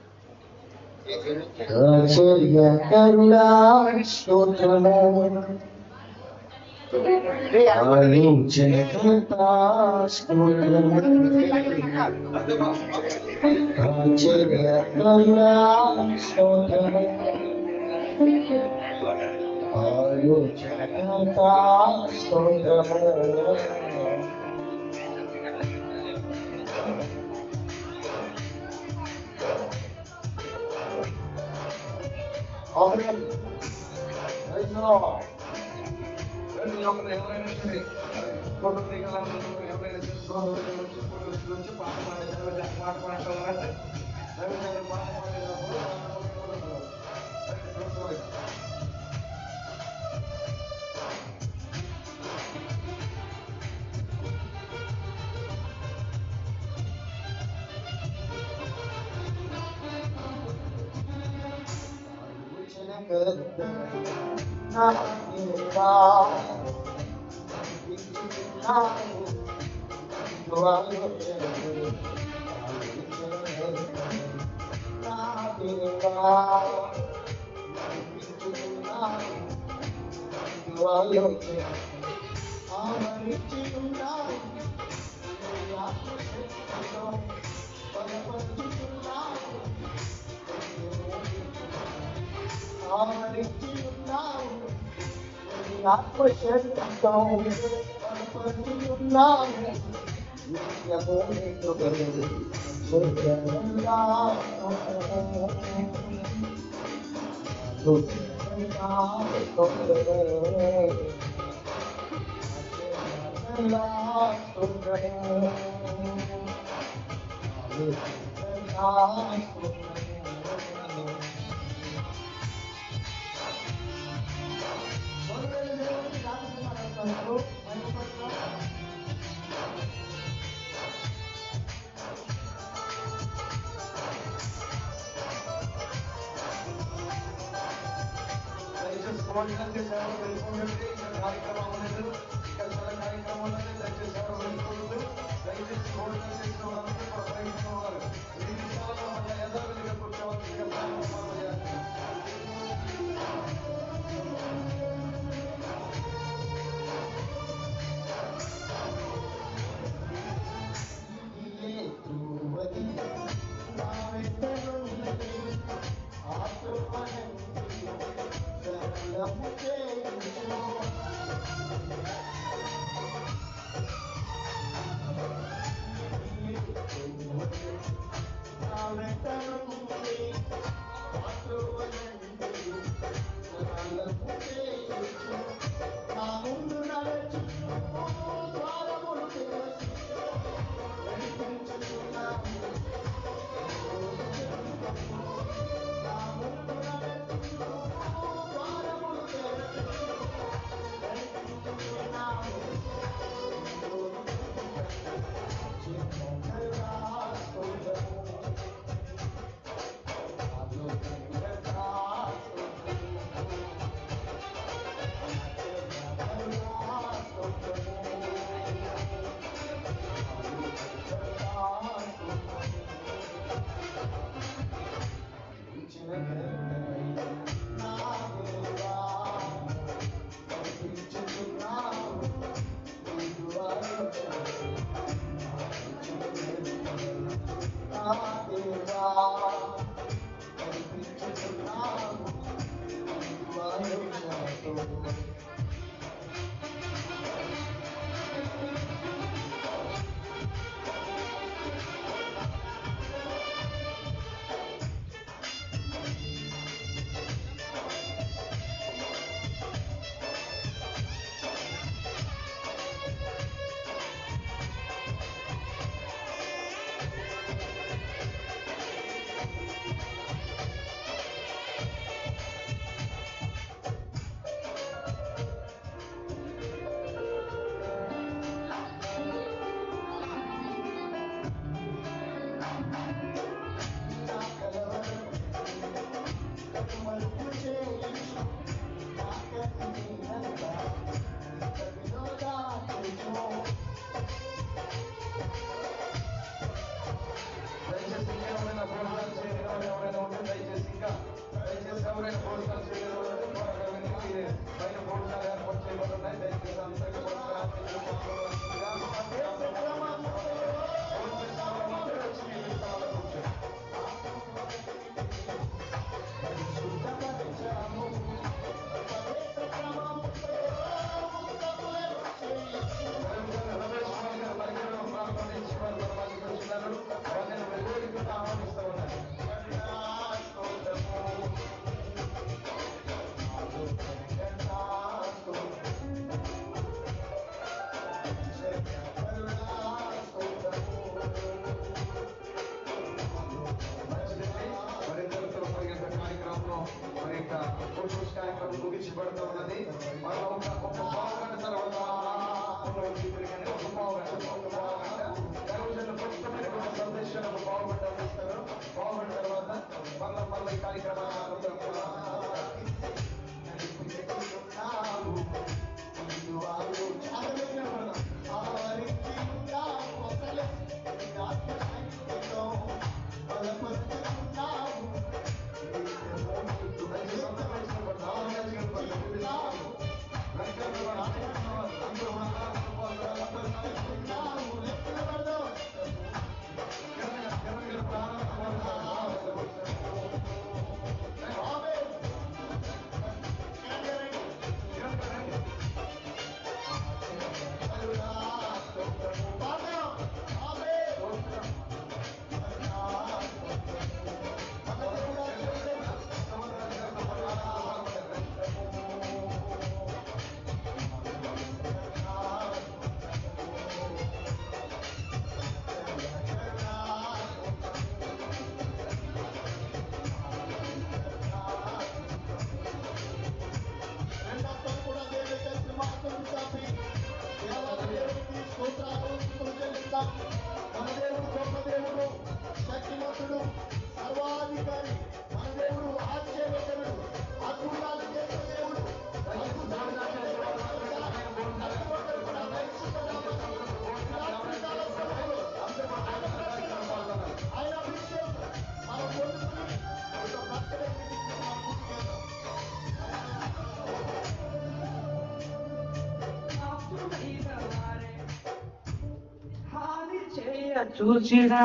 చూసినా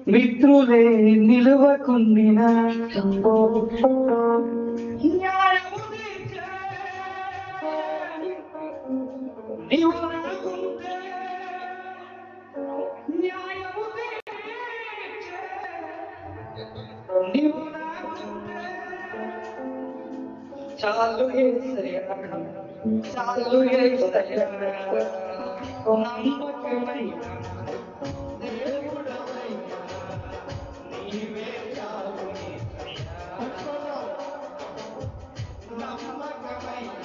మిత్రులే నిలువకుండినా న్యాయము తీర్చే నీవు నాకుంటే న్యాయము తీర్చే నీవు నాకుంటే చాలు యేసయ్యా చాలు యేసయ్యా నమ్మకమైన దేవుడవయ్యా నీవే చాలు యేసయ్యా నమ్మకమైన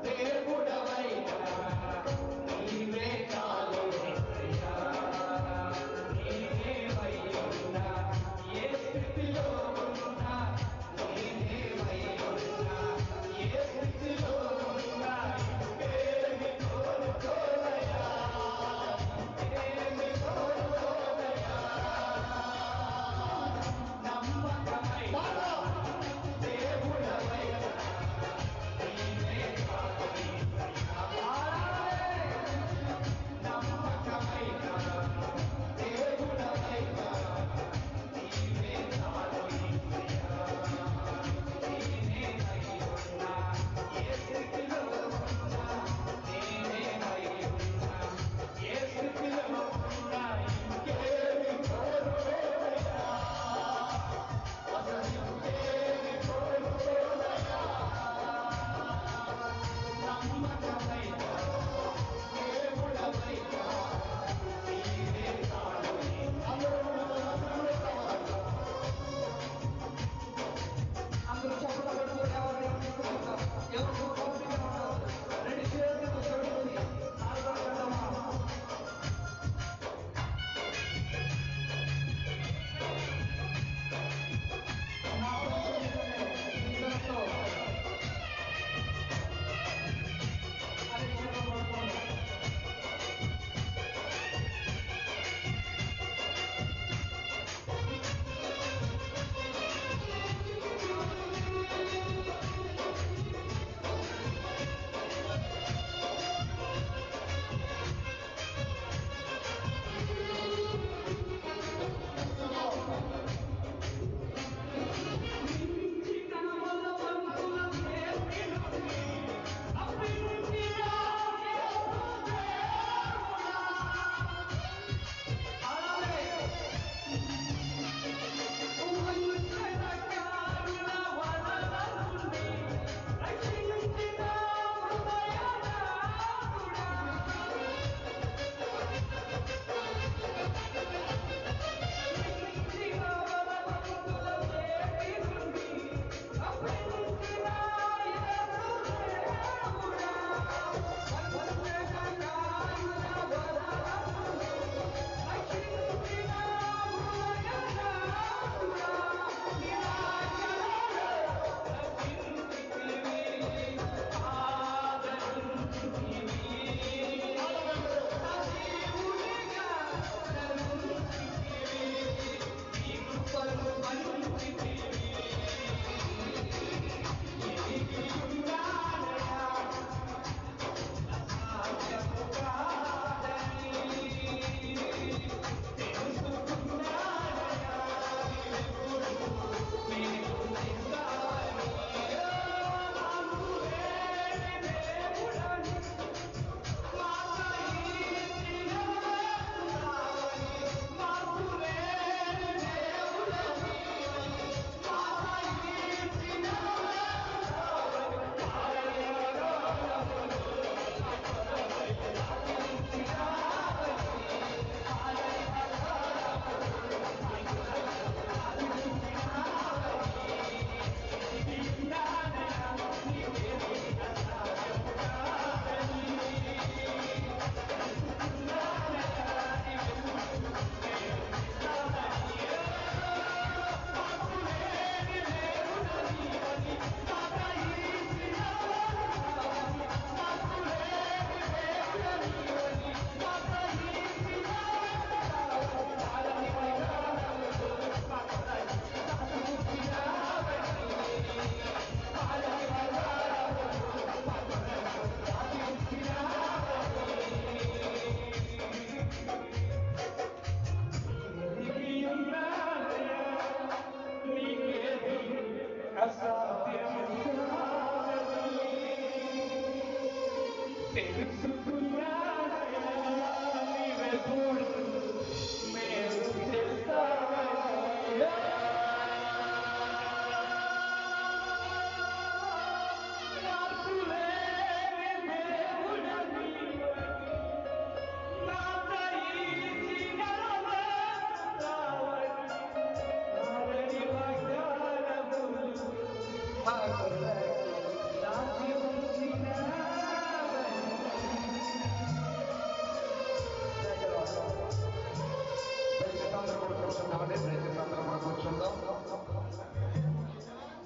దేవుడవయ్యా నీవే చాలు యేసయ్యా నీవే ఉన్నా ఏ స్థితిలో ఉన్నా నీవే ఉన్నా ఏ స్థితిలో ఉన్నా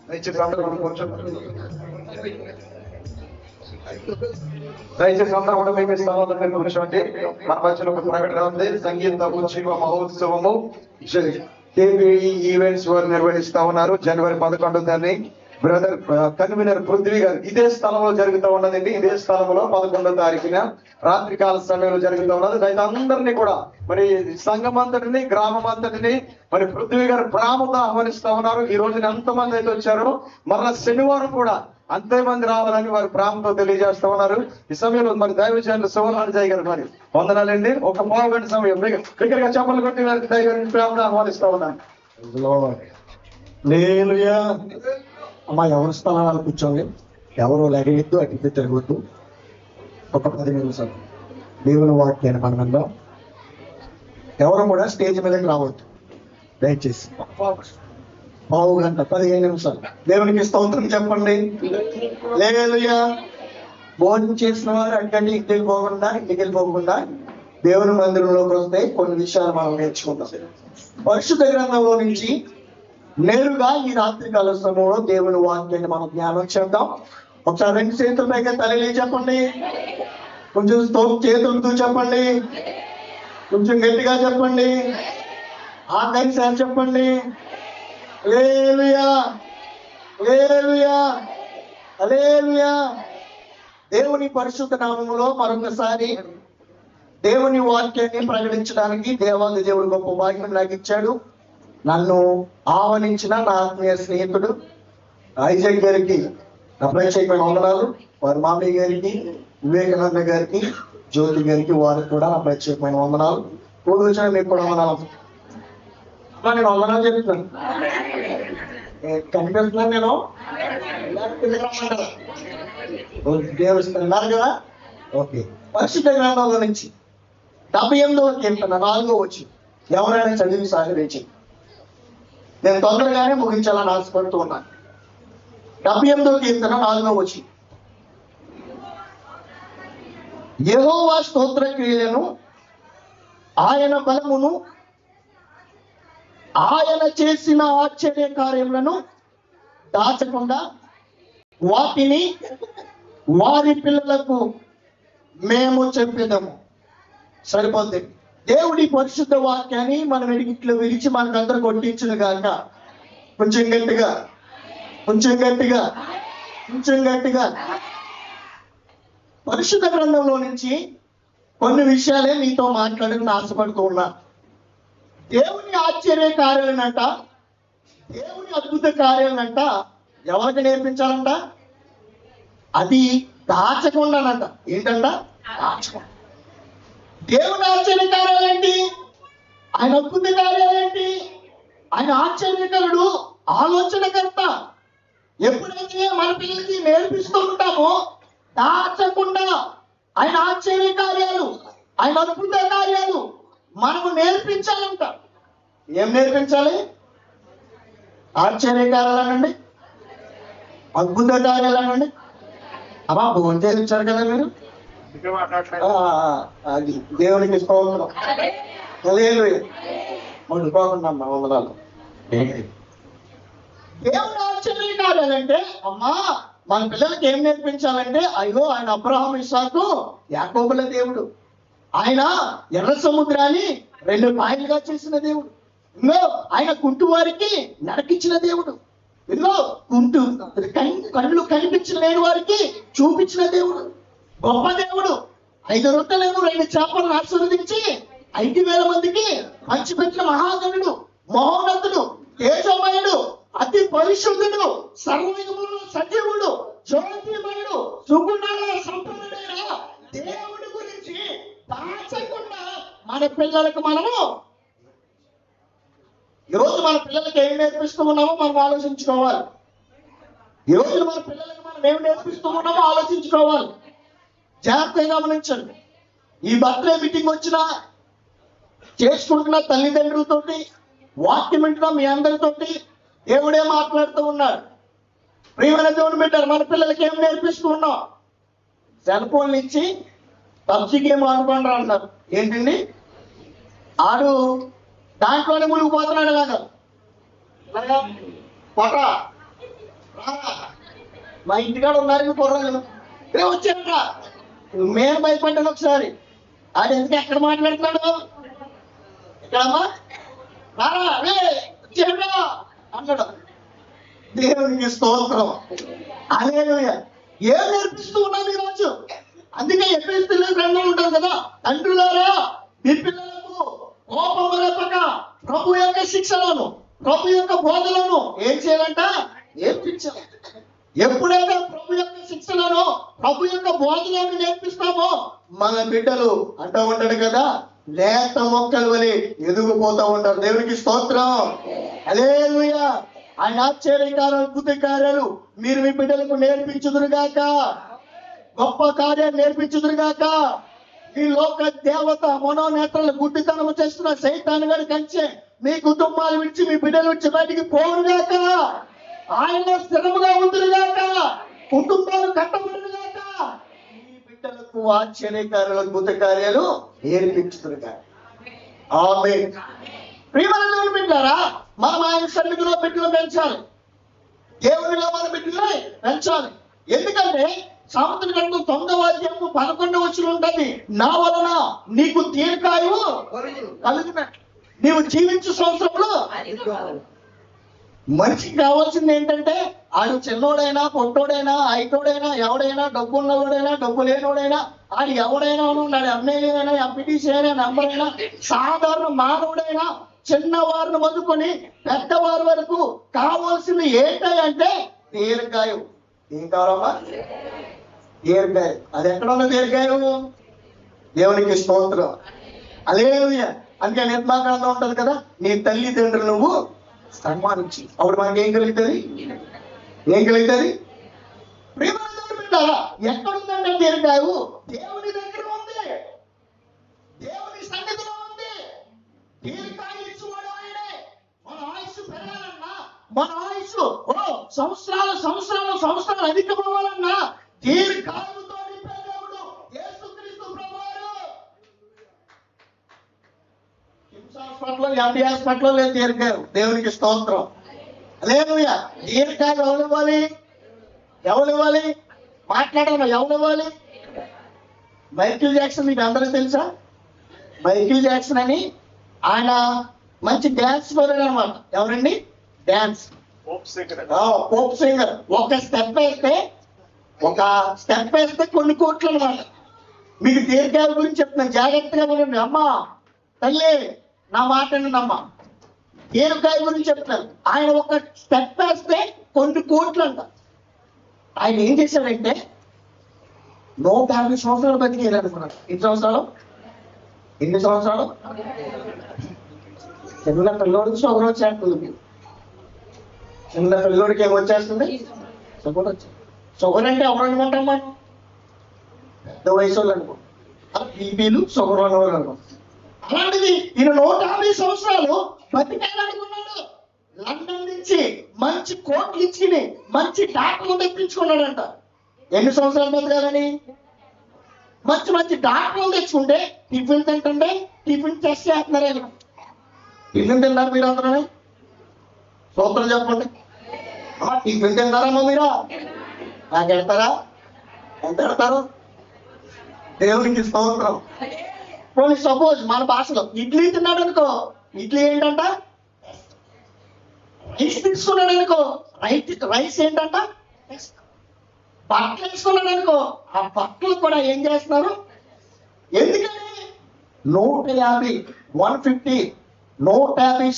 దయచేసి అందరూ కూడా కొంచెం దయచేసి అందరూ కూడా మేము స్థానాల దగ్గర కూర్చోండి. మన మధ్యలో ఒక ప్రకటన ఉంది. సంగీత ఉత్సవ మహోత్సవము కేబిఈ ఈవెంట్స్ వారు నిర్వహిస్తా ఉన్నారు. జనవరి 11వ తారీఖు బ్రదర్ కన్వీనర్ పృథ్వీ గారు ఇదే స్థలంలో జరుగుతూ ఉన్నదండి. ఇదే స్థలంలో 11వ తారీఖున రాత్రికాల సమయంలో జరుగుతూ ఉన్నది. అయితే అందరినీ కూడా మరి సంఘం అంతటిని గ్రామం అంతటిని మరి పృథ్వీ గారు ప్రేమతో ఆహ్వానిస్తా ఉన్నారు. ఈ రోజున ఎంతమంది అయితే వచ్చారో మరలా శనివారం కూడా అంతే మంది రావాలని వారు ప్రేమతో తెలియజేస్తా ఉన్నారు. ఈ సమయంలో మరి దైవజనులు శివరాజయ్య గారు మరి వందనాలండి. ఒక పావుగంట సమయం దగ్గరగా చెప్పలు కొట్టి వారికి దైవాన్ని ప్రేమతో ఆహ్వానిస్తా ఉన్నాను. హల్లెలూయా. అమ్మా ఎవరి స్థలాలు కూర్చోండి, ఎవరు లెగెత్తు అటు తిరగొద్దు. ఒక 10 నిమిషాలు దేవుని వాక్యాన్ని మనం విందాం. ఎవరు కూడా స్టేజ్ మీదకి రావద్దు దయచేసి. పావు గంట 15 నిమిషాలు దేవునికి స్తోత్రం చెప్పండి. హల్లెలూయా. భోజనం చేసిన వారు అక్కడి ఇంటికి వెళ్ళిపోకుండా దేవుని మందిరంలోకి వస్తే కొన్ని విషయాలు మనం నేర్చుకుందాం. పరిశుద్ధ గ్రంథంలో నుంచి నేరుగా ఈ రాత్రికాల సమయంలో దేవుని వాక్యాన్ని మనం జ్ఞానం చేద్దాం. ఒకసారి 2 చేతుల పైగా తల్లి చెప్పండి, కొంచెం చేతులతో చెప్పండి, కొంచెం గట్టిగా చెప్పండి, ఆఖరిసారి చెప్పండి. హల్లెలూయా, హల్లెలూయా, హల్లెలూయా. దేవుని పరిశుద్ధ నామములో మరొకసారి దేవుని వాక్యాన్ని ప్రకటించడానికి దేవాది దేవుడు గొప్ప భాగ్యం నాకు ఇచ్చాడు. నన్ను ఆహ్వానించిన నా ఆత్మీయ స్నేహితుడు ఐజక్ గారికి నా ప్రత్యేకమైన వందనాలు. వారి మామయ్య గారికి, వివేకానంద గారికి, జ్యోతి గారికి వారికి కూడా నా ప్రత్యేకమైన వందనాలు. కూడి వచ్చిన మీకు కూడా వందనాలు. అమ్మా నేను వందనాలు చెప్తున్నాను. కనిపిస్తున్నాను నేను. దేవుడు ఇస్తున్నారు కదా. ఓకే. పరిశుద్ధ గ్రంథంలో నుంచి 78వ కీర్తన 4వ వచనం ఎవరైనా చదివి సహకరించి నేను తొందరగానే ముగించాలని ఆశపడుతూ ఉన్నాను. 78వ కీర్తన 4వ వచనం. యెహోవా స్తోత్ర క్రియలను, ఆయన బలమును, ఆయన చేసిన ఆశ్చర్య కార్యములను దాచకుండా వాటిని వారి పిల్లలకు మేము చెప్పేదాము. సరిపోతుంది. దేవుడి పరిశుద్ధ వాక్యాన్ని మనం ఇట్లా విరిచి మనకందరూ కొట్టించిన గాక. కొంచెం గట్టిగా, కొంచెం గట్టిగా, కొంచెం గట్టిగా. పరిశుద్ధ గ్రంథంలో నుంచి కొన్ని విషయాలే మీతో మాట్లాడాలని ఆశపడుతూ ఉన్నా. దేవుని ఆశ్చర్య కార్యాలనంట, దేవుని అద్భుత కార్యాలనంట ఎవరికి నేర్పించాలంట? అది దాచకుండానంట. ఏంటంట? దాచకుండా. దేవుని ఆశ్చర్య కార్యాలేంటి? ఆయన అద్భుత కార్యాలేంటి? ఆయన ఆశ్చర్యకరుడు, ఆలోచనకర్త. ఎప్పుడైతే మన పిల్లలకి నేర్పిస్తూ ఉంటామో దాచకుండా ఆయన ఆశ్చర్య కార్యాలు, ఆయన అద్భుత కార్యాలు మనము నేర్పించాలంట. ఏం నేర్పించాలి? ఆశ్చర్య కార్యాలనండి, అద్భుత కార్యాలనండి. అమ్మా భోజనం చేయించారు కదా మీరు. అది దేవునికి స్తోత్రం. హల్లెలూయా. మండిపోకుండా అమ్మా వందనాలు. దేవుని ఆశ్చర్య కార్యాలంటే అమ్మా మన పిల్లలకి ఏం నేర్పించాలంటే, అయ్యో ఆయన అబ్రహాము, ఇస్సాకు, యాకోబుల దేవుడు, ఆయన ఎర్ర సముద్రాన్ని 2 పాయలుగా చేసిన దేవుడు, ఇదిగో ఆయన కుంటు వారికి నడకిచ్చిన దేవుడు, ఇదిగో కుంటు కళ్ళు కనిపించిన లేని వారికి చూపించిన దేవుడు, గొప్ప దేవుడు. 5 రొట్టెలను 2 చేపలను ఆశీర్వదించి 5,000 మందికి పంచిపెట్టిన మహాగణుడు, మహోన్నతుడు, తేజోమయుడు, అతి పరిశుద్ధుడు, సర్వయుగములలో సజీవుడు, జ్యోతిమయుడు, సుగుణాల సంపన్నుడైన దేవుడి గురించి దాచకుండా మన పిల్లలకు మనము ఈరోజు మన పిల్లలకి ఏం నేర్పిస్తూ ఉన్నామో మనం ఆలోచించుకోవాలి. ఈరోజు మన పిల్లలకి మనం ఏం నేర్పిస్తూ ఉన్నామో ఆలోచించుకోవాలి. జాగ్రత్తగా గమనించండి. ఈ బర్త్డే మీటింగ్ వచ్చినా చేసుకుంటున్న తల్లిదండ్రులతోటి వాక్యం వింటున్న మీ అందరితోటి దేవుడే మాట్లాడుతూ ఉన్నాడు. ప్రియమైన దేవుని బిడ్డలు, మన పిల్లలకి ఏం నేర్పిస్తూ ఉన్నాం? సెల్ ఫోన్లు ఇచ్చి పబ్జి గేమ్ ఆడుకోండి అన్నారు. ఏంటండి? ఆడు దాంట్లోనే మునిగిపోతున్నాడు. అలాగా పొట రారా. మా ఇంటికాడ ఉన్నారు కుర్రాళ్ళు రే వచ్చారా మేము భయపడ్డాను ఒకసారి. ఆడు ఎందుకు ఎక్కడ మాట్లాడుతున్నాడు ఇక్కడమ్మా రారా రే వచ్చాడా అన్నాడు. దేవునికి స్తోత్రం. హల్లెలూయా. ఏం నేర్పిస్తూ ఉన్నాను ఈరోజు? అందుకే ఎఫెసీయుల గ్రంథం ఉంటుంది కదా, తండ్రులారా మీ పిల్లలకు కోపము రేపక ప్రభు యొక్క శిక్షలను ప్రభు యొక్క బోధలను ఏం చేయాలంట? నేర్పించాలి. ఎప్పుడైతే ప్రభు యొక్క శిక్షలను ప్రభు యొక్క బోధలను నేర్పిస్తామో మన బిడ్డలు అంటూ ఉంటాడు కదా, లేత మొక్కలు వలె ఎదుగుపోతూ ఉంటారు. దేవునికి స్తోత్రం. హల్లెలూయా. ఆయన ఆశ్చర్యకార్యాలు అద్భుత కార్యాలు మీరు మీ బిడ్డలకు నేర్పించుదురుగాక. గొప్ప కార్యాలు నేర్పించుదురుగాక. ఈ లోక దేవత మనోనేత్రాలు గుడ్డితనము చేస్తున్న సైతాను గారి కంచె మీ కుటుంబాలు విడిచి మీ బిడ్డలు విడిచి బయటికి పోరుగాక. ఆయన స్థిరముగా ఉందిగాక. కుటుంబాలు కట్టబడుగాక. మీ బిడ్డలకు ఆశ్చర్యకార్యాలు అద్భుత కార్యాలు నేర్పించుదురుగాక. ఆమేన్. ప్రియమైన దేవుని బిడ్డలారా, మనం ఆయన సన్నిధిలో బిడ్డలు పెంచాలి. దేవునిలో మన బిడ్డలే పెంచాలి. ఎందుకంటే సామెతల గ్రంథం 9వ అధ్యాయము 11వ వచనం ఉంటుంది, నా వలన నీకు దీర్ఘాయువు కలుగున, నీవు జీవించు సంవత్సరంలో. మనిషికి కావాల్సింది ఏంటంటే ఆడు చిన్నోడైనా పొట్టోడైనా ఐటోడైనా ఎవడైనా డబ్బు ఉన్నవాడైనా డబ్బు లేనివాడైనా ఆడు ఎవడైనా ఉన్నాడు, ఎమ్మెల్యే అయినా ఎంపీటీసీ అయినా మెంబర్ అయినా సాధారణ మానవుడైనా చిన్నవారిని మొదలుకొని పెద్దవారి వరకు కావాల్సింది ఏంటంటే దీర్ఘాయువు. ఏం కావాలమ్మా? దీర్ఘాయువు. అది ఎక్కడ ఉన్న దీర్ఘాయువు? దేవునికి స్తోత్రం. హల్లెలూయా. అందుకే నిర్మాకాండం ఉంటది కదా, నీ తల్లిదండ్రులు నువ్వు సన్మానించి అప్పుడు మనకి ఏం కలుగుతుంది? ఏం కలుగుతుంది? ఎక్కడుందంటే దీర్ఘాయువు దేవుని దగ్గర ఉంది, దేవుని సన్నిధిలో ఉంది. దీర్ఘాయువు ఇచ్చువాడు ఆయనే. మన ఆయుష్ పెరగాలన్నా, మన ఆయుష్ సంవత్సరాలు అధికమవ్వాలన్నా దీర్ఘాయువుతో నింపే దేవుడు యేసుక్రీస్తు ప్రభువారు. హాస్పిటల్ ఎండి హాస్పిటల్ లేదు దీర్ఘాయువు. దేవునికి స్తోత్రం. హల్లెలూయా. దీర్ఘాయువు ఎవరు ఇవ్వాలి? ఎవరు ఇవ్వాలి? మాట్లాడాలి. ఎవరు ఇవ్వాలి? మైకిల్ జాక్సన్ మీకు అందరూ తెలుసా? మైకిల్ జాక్సన్ అని ఆయన మంచి డ్యాన్స్ ఫోరర్ అనమాట. ఎవరండి? Dance Pope singer. ఒక స్టెప్ వేస్తే కొన్ని కోట్లు అనమాట. మీకు దీర్ఘాయువు గురించి చెప్తున్నాను, జాగ్రత్తగా వినండి. అమ్మా తల్లి నా మాట అమ్మా, దీర్ఘాయువు గురించి చెప్తున్నాను. ఆయన ఒక స్టెప్ వేస్తే కొన్ని కోట్లు అంట. ఆయన ఏం చేశాడంటే 150 సంవత్సరాలు బతికేయాలనుకున్నాడు. ఎన్ని సంవత్సరాలు? చిన్న పిల్లోడికి షుగర్ వచ్చేస్తుంది. చిన్న పిల్లోడికి ఏం వచ్చేస్తుంది? షుగర్ వచ్చేది. షుగర్ అంటే ఎవరు అనుకుంటాం మనం? పెద్ద వయసు వాళ్ళు అనుకో, బీపీలు షుగర్ ఉన్న వాళ్ళు అనుకో. అలాంటిది ఈయన 150 సంవత్సరాలు బతికేయాలనుకున్నాడు. లండన్ నుంచి మంచి కోట్లు ఇచ్చి మంచి డాక్టర్లు తెప్పించుకున్నాడంట. ఎన్ని సంవత్సరాలు బతకాలని? మంచి డాక్టర్లు తెచ్చుకుంటే టిఫిన్ తింటుంటే టిఫిన్ టెస్ట్ చేస్తున్నారు. టిఫిన్ తిన్నారు మీరు అందరూ? సూత్రం చెప్పండి. టిఫిన్ తింటారమ్మా మీరు? నాకు ఎడతారా? ఎంత ఎడతారు? దేవునికి స్తోత్రం. పోనీ సపోజ్ మన భాషలో ఇడ్లీ తిన్నాడు అనుకో, ఇడ్లీ ఏంటంట? రైస్ తీసుకున్నాడు అనుకో, రైస్ ఏంటంట? బట్టలు వేసుకున్నాడు అనుకో, ఆ బట్టలు కూడా ఏం చేస్తున్నారు? ఎందుకని 150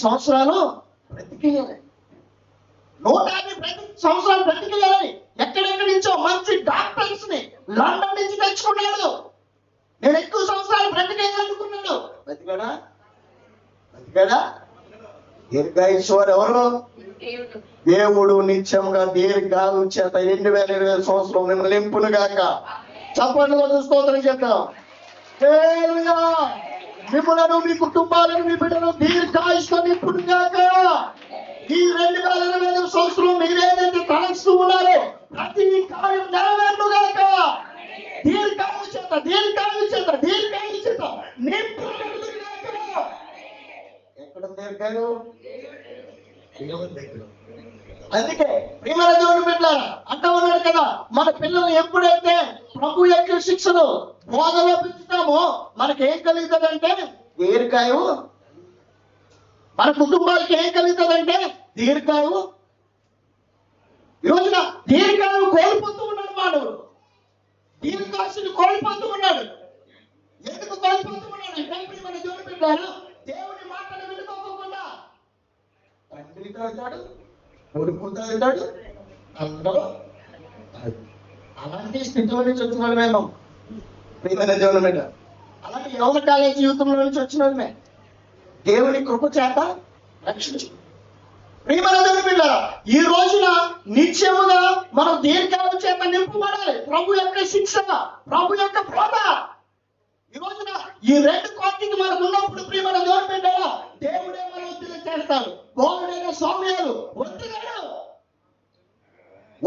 సంవత్సరాలు బ్రతికేయాలి. 150 సంవత్సరాలు బ్రతికేయాలి. ఎక్కడెక్కడి నుంచో మంచి డాక్టర్స్ ని లండన్ నుంచి తెచ్చుకున్నాడు. నేను ఎక్కువ సంవత్సరాలు బ్రతికేయాలనుకున్నాడు. బ్రతికాడా? దీర్ఘాయుష్వారు ఎవరు? దేవుడు నిత్యంగా దీర్ఘాయు చేత 2020 సంవత్సరం మిమ్మల్ని నింపును గాక. చప్పట్లతో స్తోత్రం చేద్దాం. మిమ్మలను మీ కుటుంబాలను మీ బిడ్డలను దీర్ఘాయుష్తో నింపును గాక. ఈ 2020 సంవత్సరం మీరేదైతే తలస్తూ ఉన్నారో ప్రతి కార్యం నెరవేరును గాక. దీర్ఘాయు చేత నింపును గాక. ఎక్కడ దీర్ఘాయు? దేవుని దగ్గర. అందుకే ప్రియమైన దేవుని బిడ్డలారా అంటూ ఉన్నాడు కదా, మన పిల్లలు ఎప్పుడైతే ప్రభు యొక్క శిక్షను బోధలో పెంచుతామో మనకేం కలుగుతుందంటే దీర్ఘాయువు. మన కుటుంబాలకి ఏం కలుగుతుందంటే దీర్ఘాయువు. ఈ రోజున దీర్ఘాయువు కోల్పోతూ ఉన్నాడు మానవుడు, దీర్ఘాయువుని కోల్పోతూ ఉన్నాడు. ఎందుకు కోల్పోతూ ఉన్నాడు అంటే ప్రియమైన దేవుని బిడ్డలారా, దేవుని మాటలు వినుకోకుండా తండ్రితో అవుతాడు, కొడుకుతో అవుతాడు, అందరూ అలాంటి స్థితిలో నుంచి వచ్చిన వాళ్ళమే ప్రియమైన దేవుని బిడ్డ. అలాంటి యవ్వన కాలేజీ జీవితంలో నుంచి వచ్చిన వాళ్ళమే దేవుని కృప చేత రక్షించు. ప్రియమైన దేవుని బిడ్డలారా, ఈ రోజున నిత్యముగా మనం దీర్ఘాల చేత నింపబడాలి. ప్రభు యొక్క శిక్షణ, ప్రభు యొక్క బోధ. ఈ రోజున ఈ రెండు క్వాలిటీకి మనకు ఉన్నప్పుడు ప్రియమైన దేవుని బిడ్డలారా, దేవుడే మన ఒత్తిడి చేస్తాడు. బోధుడైన సౌమ్యాలు ఒత్తిడాడు,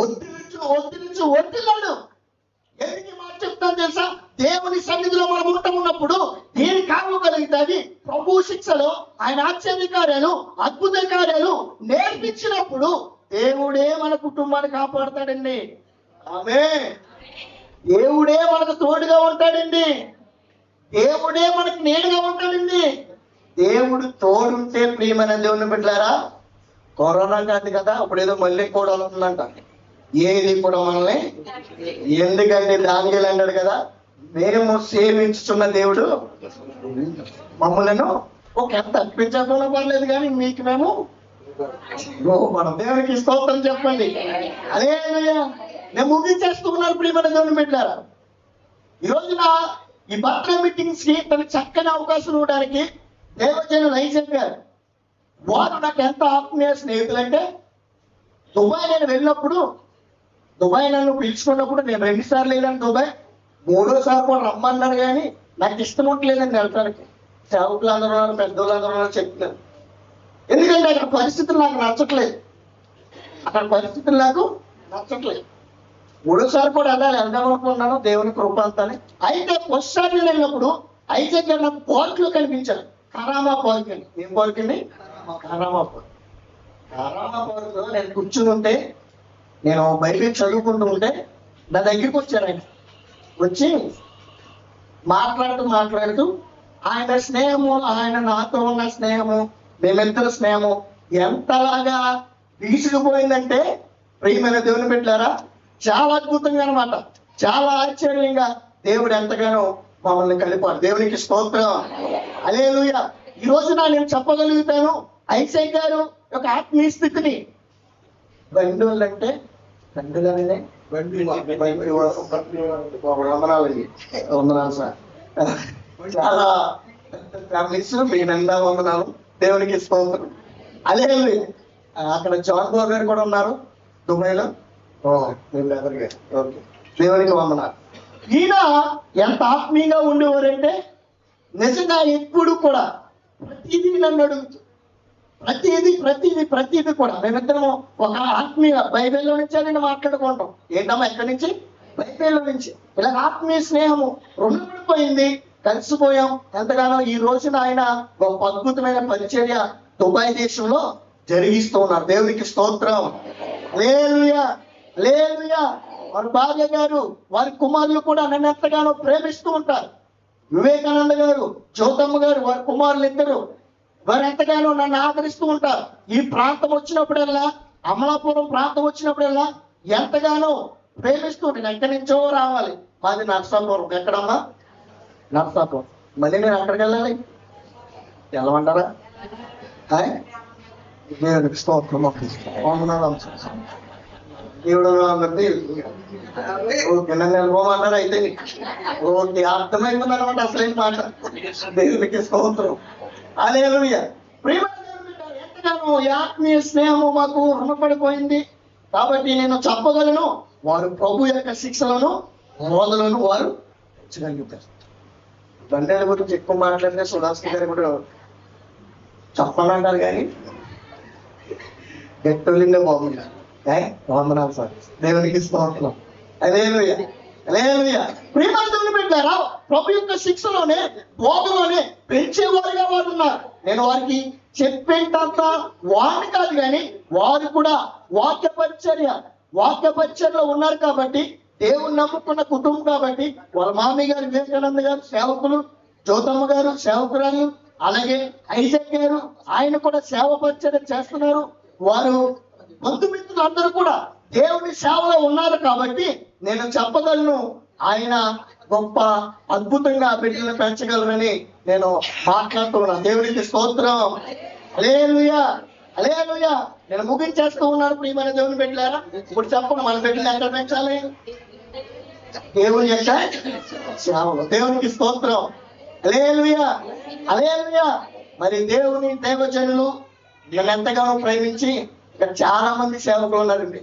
ఒత్తిడాడు. ఎందుకు మాట చెప్తాను తెలుసా? దేవుని సన్నిధిలో మనం ఉన్నప్పుడు దేని కారణం కలుగుతుంది? ప్రభు శిక్షలో ఆయన ఆశ్చర్య కార్యాలు, అద్భుత కార్యాలు నేర్పించినప్పుడు దేవుడే మన కుటుంబాన్ని కాపాడుతాడండి. ఆమేన్. దేవుడే మనకు తోడుగా ఉంటాడండి, దేవుడే మనకు నేడుగా ఉంటాడండి. దేవుడు తోడుంటే ప్రియమైన దేవుని బిడ్డలారా, కరోనా కాదు కదా, అప్పుడేదో మళ్ళీ కూడా ఉందంట. ఏది కూడా మనల్ని, ఎందుకంటే దానియేలు అన్నాడు కదా, మేము సేవించుతున్న దేవుడు మమ్మల్ని ఒక ఎంత తప్పించకుండా పర్లేదు కానీ మీకు మేము మన దేవునికి స్తోత్రం చెప్పండి. అదే నేను ముగించేస్తున్నాను ప్రియమైన దేవుని బిడ్డలారా. ఈ రోజున ఈ బర్త్డే మీటింగ్స్ కి తనకు చక్కని అవకాశం ఇవ్వడానికి దేవజనులు ఐజన్ గారు వారు నాకు ఎంత ఆత్మీయ స్నేహితులంటే, దుబాయ్ నేను వెళ్ళినప్పుడు, దుబాయ్ నన్ను పిలుచుకున్నప్పుడు నేను 2 సార్లు వెళ్ళాను దుబాయ్, 3వ కూడా రమ్మన్నాను కానీ నాకు ఇష్టం ఉండలేదండి వెళ్ళటానికి. సేవకులు అందరూ పెద్దోళ్ళందరూ చెప్తున్నాను, ఎందుకంటే అక్కడ పరిస్థితులు నాకు నచ్చట్లేదు. 3వ కూడా వెళ్దాం అనుకున్నాను, దేవుని కృప అంతానే. అయితే ఫస్ట్ సారి నేను వెళ్ళినప్పుడు ఐజక్ గారు నాకు పార్క్ లో కనిపించారు, కరామా పార్క్ అని. ఏం పార్క్ అండి? కరామా పార్క్. కరామా పార్క్ లో నేను కూర్చుని ఉంటే, నేను బైబిల్ చదువుకుంటూ ఉంటే నా దగ్గరికి వచ్చారు. ఆయన వచ్చి మాట్లాడుతూ ఆయన స్నేహము, ఆయన నాతో ఉన్న స్నేహము, మేమిద్దరు స్నేహము ఎంతలాగా తీసుకుపోయిందంటే ప్రియమైన దేవుని బిడ్డలారా, చాలా అద్భుతంగా అన్నమాట, చాలా ఆశ్చర్యంగా దేవుడు ఎంతగానో మమ్మల్ని కలిపాడు. దేవునికి స్తోత్రం, హల్లెలూయా. ఈ రోజున నేను చెప్పగలుగుతాను ఐజక్ గారు ఒక ఆత్మీయ స్థితిని. బంధువులు అంటే బంధువులనే వందనాలు సార్, చాలా ఫ్యామిలీస్ మీరంతా వందనాలు. దేవునికి స్తోత్రం, హల్లెలూయా. అక్కడ జాన్ బాబు గారు కూడా ఉన్నారు దుబాయ్లో. దేవునికి వందనాలు. ఈయన ఎంత ఆత్మీయంగా ఉండేవారంటే నిజంగా ఎప్పుడు కూడా ప్రతిదీ నన్ను అడుగుతూ, ప్రతిదీ కూడా మేమిద్దరం ఒక ఆత్మీయ బైబిల్లో నుంచి నేను మాట్లాడుకుంటాం. ఏంటమ్మా ఎక్కడి నుంచి? బైబిల్లో నుంచి. ఇలా ఆత్మీయ స్నేహము రుణపడిపోయింది, కలిసిపోయాం ఎంతగానో. ఈ రోజున ఆయన ఒక అద్భుతమైన పరిచర్య దుబాయ్ దేశంలో జరిగిస్తూ ఉన్నారు. దేవునికి స్తోత్రం, హల్లెలూయా, హల్లెలూయా. వారి భార్య గారు, వారి కుమారులు కూడా నన్ను ఎంతగానో ప్రేమిస్తూ ఉంటారు. వివేకానంద గారు, జ్యోతమ్మ గారు, వారి కుమారులు ఇద్దరు వారు ఎంతగానో నన్ను ఆదరిస్తూ ఉంటారు. ఈ ప్రాంతం వచ్చినప్పుడల్లా, అమలాపురం ప్రాంతం వచ్చినప్పుడల్లా ఎంతగానో ప్రేమిస్తూ, నేను ఎక్కడి నుంచో రావాలి. మాది నర్సాపురం. ఎక్కడమ్మా? నర్సాపురం. మళ్ళీ నేను అక్కడికి వెళ్ళాలి, వెళ్ళమంటారా? దేవునికి స్తోత్రం, దేవుడు అందరిది ఓకే. నన్ను వెళ్ళిపోమన్నారు. అయితే ఓకే, అర్థమైంది అనమాట అసలేంటి మాట. దేవునికి స్తోత్రం, హల్లెలూయా. ఎంతగానో ఈ ఆత్మీయ స్నేహము మాకు రుణపడిపోయింది. కాబట్టి నేను చెప్పగలను, వారు ప్రభు యొక్క శిక్షలను, బోధలను వారు తెచ్చగలుగుతారు. బండల గురించి ఎక్కువ మాట్లాడితే సుధాస్కి గారు కూడా చెప్పాలంటారు కానీ గట్టోలిందే బాగుంది. వందనాలు సార్, దేవునికి స్తోత్రం, హల్లెలూయా, హల్లెలూయా. ప్రియమైన ప్రభు యొక్క శిక్షలోనే, బోధలోనే పెంచేవారుగా వారు ఉన్నారు. నేను వారికి చెప్పేంతంత వాడు కాదు, కానీ వారు కూడా వాక్య పరిచర్యలో ఉన్నారు కాబట్టి, దేవుని నమ్ముకున్న కుటుంబం కాబట్టి, వాళ్ళ మామయ్య గారు వివేకానంద గారు సేవకులు, జ్యోతమ్మ గారు సేవకురాలు, అలాగే ఐజక్ గారు ఆయన కూడా సేవ పరిచర్య చేస్తున్నారు. వారు బంధుమిత్రులు అందరూ కూడా దేవుని సేవలో ఉన్నారు కాబట్టి నేను చెప్పగలను, ఆయన గొప్ప అద్భుతంగా బిడ్డలను పెంచగలరని నేను మాట్లాడుతున్నాను. దేవునికి స్తోత్రం. హల్లెలూయా, హల్లెలూయా. నేను ముగించేస్తూ ఉన్నాను. ప్రియమైన దేవుని బిడ్డలారా, ఇప్పుడు చెప్పండి, మన బిడ్డలు ఎక్కడ పెంచాలి? దేవుని యొక్క సేవలో. దేవునికి స్తోత్రం. హల్లెలూయా, హల్లెలూయా. మరి దేవుని దైవజనులు నన్ను ఎంతగానో ప్రేమించి ఇక్కడ చాలా మంది సేవకులు ఉన్నారండి.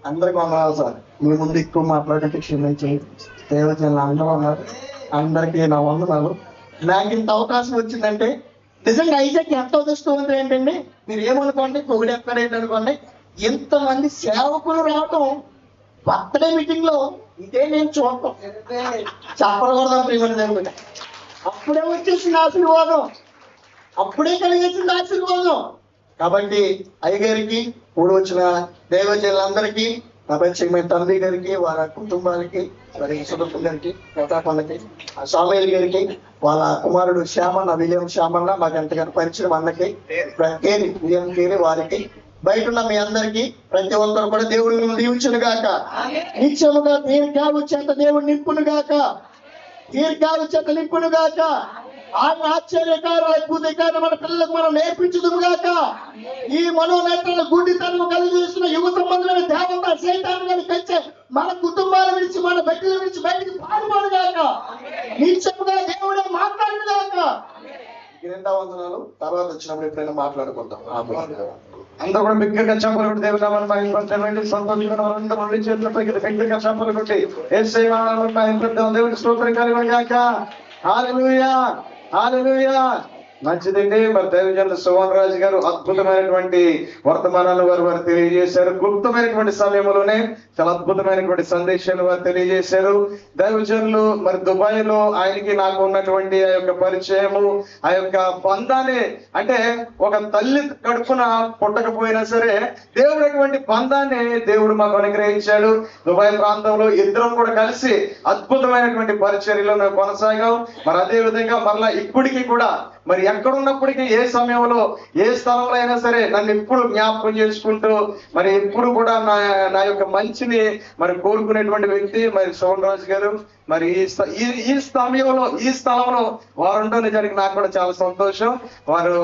అందరికి వందనాలు సార్. మీ ముందు ఎక్కువ మాట్లాడటం క్షమించండి. దేవజనులు అందరూ ఉన్నారు, అందరికీ నా వందనాలు. నాకు ఇంత అవకాశం వచ్చిందంటే నిజంగా ఐజాక్ ఎంత అదృష్టవంతుడు ఏంటండి. మీరు ఏమనుకోండి, పొగిడి ఎక్కడేంటనుకోండి, ఇంతమంది సేవకులు రావటం బర్త్డే మీటింగ్ లో ఇదే నేను చూడటం చెప్పకూడదాం. ప్రియమైన దేవుడు, అప్పుడే వచ్చేసింది ఆశీర్వాదం, అప్పుడే కలిగేసింది ఆశీర్వాదం. కాబట్టి అయ్యగారికి, కూడి వచ్చిన దైవజనులందరికీ, నా ప్రత్యేకమైన తండ్రి గారికి, వారి కుటుంబానికి, మరి సుదర్శన్ గారికి, ప్రతాపన్నకి, సామేల్ గారికి, వాళ్ళ కుమారుడు శ్యామన్న, విలియం శ్యామన్న, మాకు ఎంతగానో పరిచయం అన్నకి, కేరి విలియం కేరి, వారికి, బయట ఉన్న మీ అందరికీ, ప్రతి ఒక్కరు కూడా దేవుడు మిమ్మల్ని దీవించును గాక. నిత్యముగా దీర్ఘాలు చేత దేవుడు నింపును గాక, దీర్ఘాలు చేత నింపును గాక. ఆయన ఆశ్చర్యకారు అద్భుతకారు మన పిల్లలకు మనం నేర్పించుదుము గాక. ఈ మనోనేత్రాల గుడ్డితనము కలిగి చేస్తున్న యువ సంబంధమైన దేవత సైతాన్ని కానీ పెంచే మన కుటుంబాల నుంచి, మన బిడ్డల నుంచి బయటికి పాల్గొను గాక. నిత్యముగా దేవుడే మాట్లాడు గాక. వందనాలు. తర్వాత వచ్చినప్పుడు ఎప్పుడైనా మాట్లాడుకుంటాం. అందరూ కూడా బిగ్గరగా చప్పలు కొట్టి దేవుని నామాన్ని మహిమపరచండి. సంతోషంగా అందరూ రెండు చేతులపైకి బిగ్గరగా చప్పలు కొట్టి యేసయ్య నామమున మహిమపరచుదాం. దేవునికి స్తోత్రం కలుగును గాక. హల్లెలూయా, హల్లెలూయా. మంచిదండి. మరి దైవజనులు సువన్ రాజు గారు అద్భుతమైనటువంటి వర్తమానాలు వారు తెలియజేశారు. క్లుప్తమైనటువంటి సమయంలోనే చాలా అద్భుతమైనటువంటి సందేశాలు వారు తెలియజేశారు. దైవజనులు మరి దుబాయ్ లో ఆయనకి నాకు ఉన్నటువంటి ఆ యొక్క పరిచయము, ఆ యొక్క బంధాన్ని, అంటే ఒక తల్లి కడుపున పుట్టకపోయినా సరే దేవుడటువంటి బంధాన్ని దేవుడు మాకు అనుగ్రహించాడు. దుబాయ్ ప్రాంతంలో ఇద్దరం కూడా కలిసి అద్భుతమైనటువంటి పరిచర్యలో మేము కొనసాగాం. మరి అదే విధంగా మరలా ఇప్పటికీ కూడా మరి ఎక్కడున్నప్పటికీ, ఏ సమయంలో, ఏ స్థలంలో అయినా సరే నన్ను ఎప్పుడు జ్ఞాపకం చేసుకుంటూ మరి ఎప్పుడు కూడా నా యొక్క మంచిని మరి కోరుకునేటువంటి వ్యక్తి మరి సోమన్ రాజు గారు. మరి ఈ సమయంలో, ఈ స్థలంలో వారు ఉండడం నిజానికి నాకు కూడా చాలా సంతోషం. వారు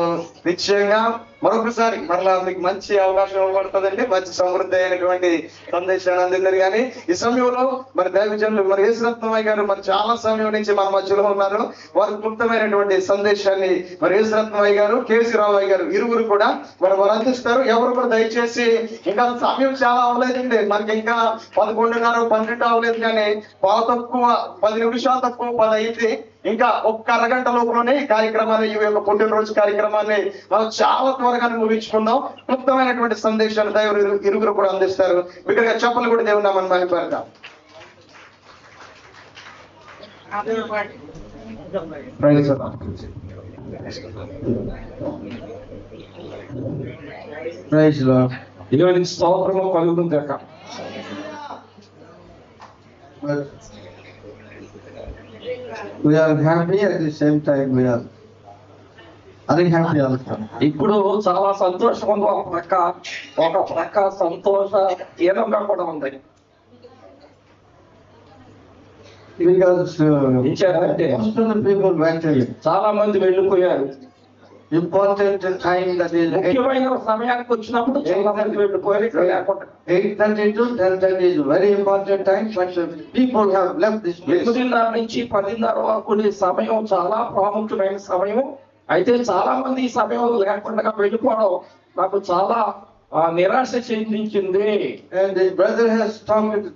నిశ్చయంగా మరొకసారి మరలా మీకు మంచి అవకాశం ఇవ్వబడుతుందండి. మంచి సమృద్ధి అయినటువంటి సందేశాన్ని అందిందని. కానీ ఈ సమయంలో మరి దైవజనులు మరి యేసురత్నమయ్య గారు మరి చాలా సమయం నుంచి మన మధ్యలో ఉన్నారు. వారు క్లుప్తమైనటువంటి సందేశాన్ని మరి యేసురత్నమయ్య గారు, కేసీ రామయ్య గారు ఇరువురు కూడా వారు అందిస్తారు. ఎవరు కూడా దయచేసి, ఇంకా సమయం చాలా అవ్వలేదండి, మనకి ఇంకా 11:30, 12 అవ్వలేదు, కానీ బాగా తక్కువ 10 నిమిషాలు తక్కువ 10 అయింది. ఇంకా ఒక్క అరగంట లోపలనే ఈ కార్యక్రమాన్ని, ఈ యొక్క పుట్టినరోజు కార్యక్రమాన్ని మనం చాలా త్వరగా ముగించుకుందాం. క్లుప్తమైనటువంటి సందేశాలు దేవుడు ఇరుగురు కూడా అందిస్తారు. ఇక్కడ చెప్పలు కూడా దేవుడు నామమున మహిమపరచుదాం. దేవునికి స్తోత్రము కలుగును గాక. We are happy at the same time we are unhappy also. ఇప్పుడు చాలా సంతోషం ఉంది, ఒక ప్రక్క సంతోషహీనంగా కూడా ఉంది. Because most of the people went away. చాలా మంది వెళ్ళిపోయారు. Important time that is ముఖ్యమైన సమయానికి వచ్చినప్పుడు చాలా మంది వెళ్ళిపోయారు. ఇక్కడ లేకుండా 8:30 to 10:30 is very important time, but people have left this place. 8:30 నుంచి 10:30 వరకు సమయం చాలా ప్రాముఖ్యమైన సమయం. అయితే చాలా మంది ఈ సమయంలో లేకుండా వెళ్ళిపోవడం నాకు చాలా నిరాశ చెందించింది. And the brother has talked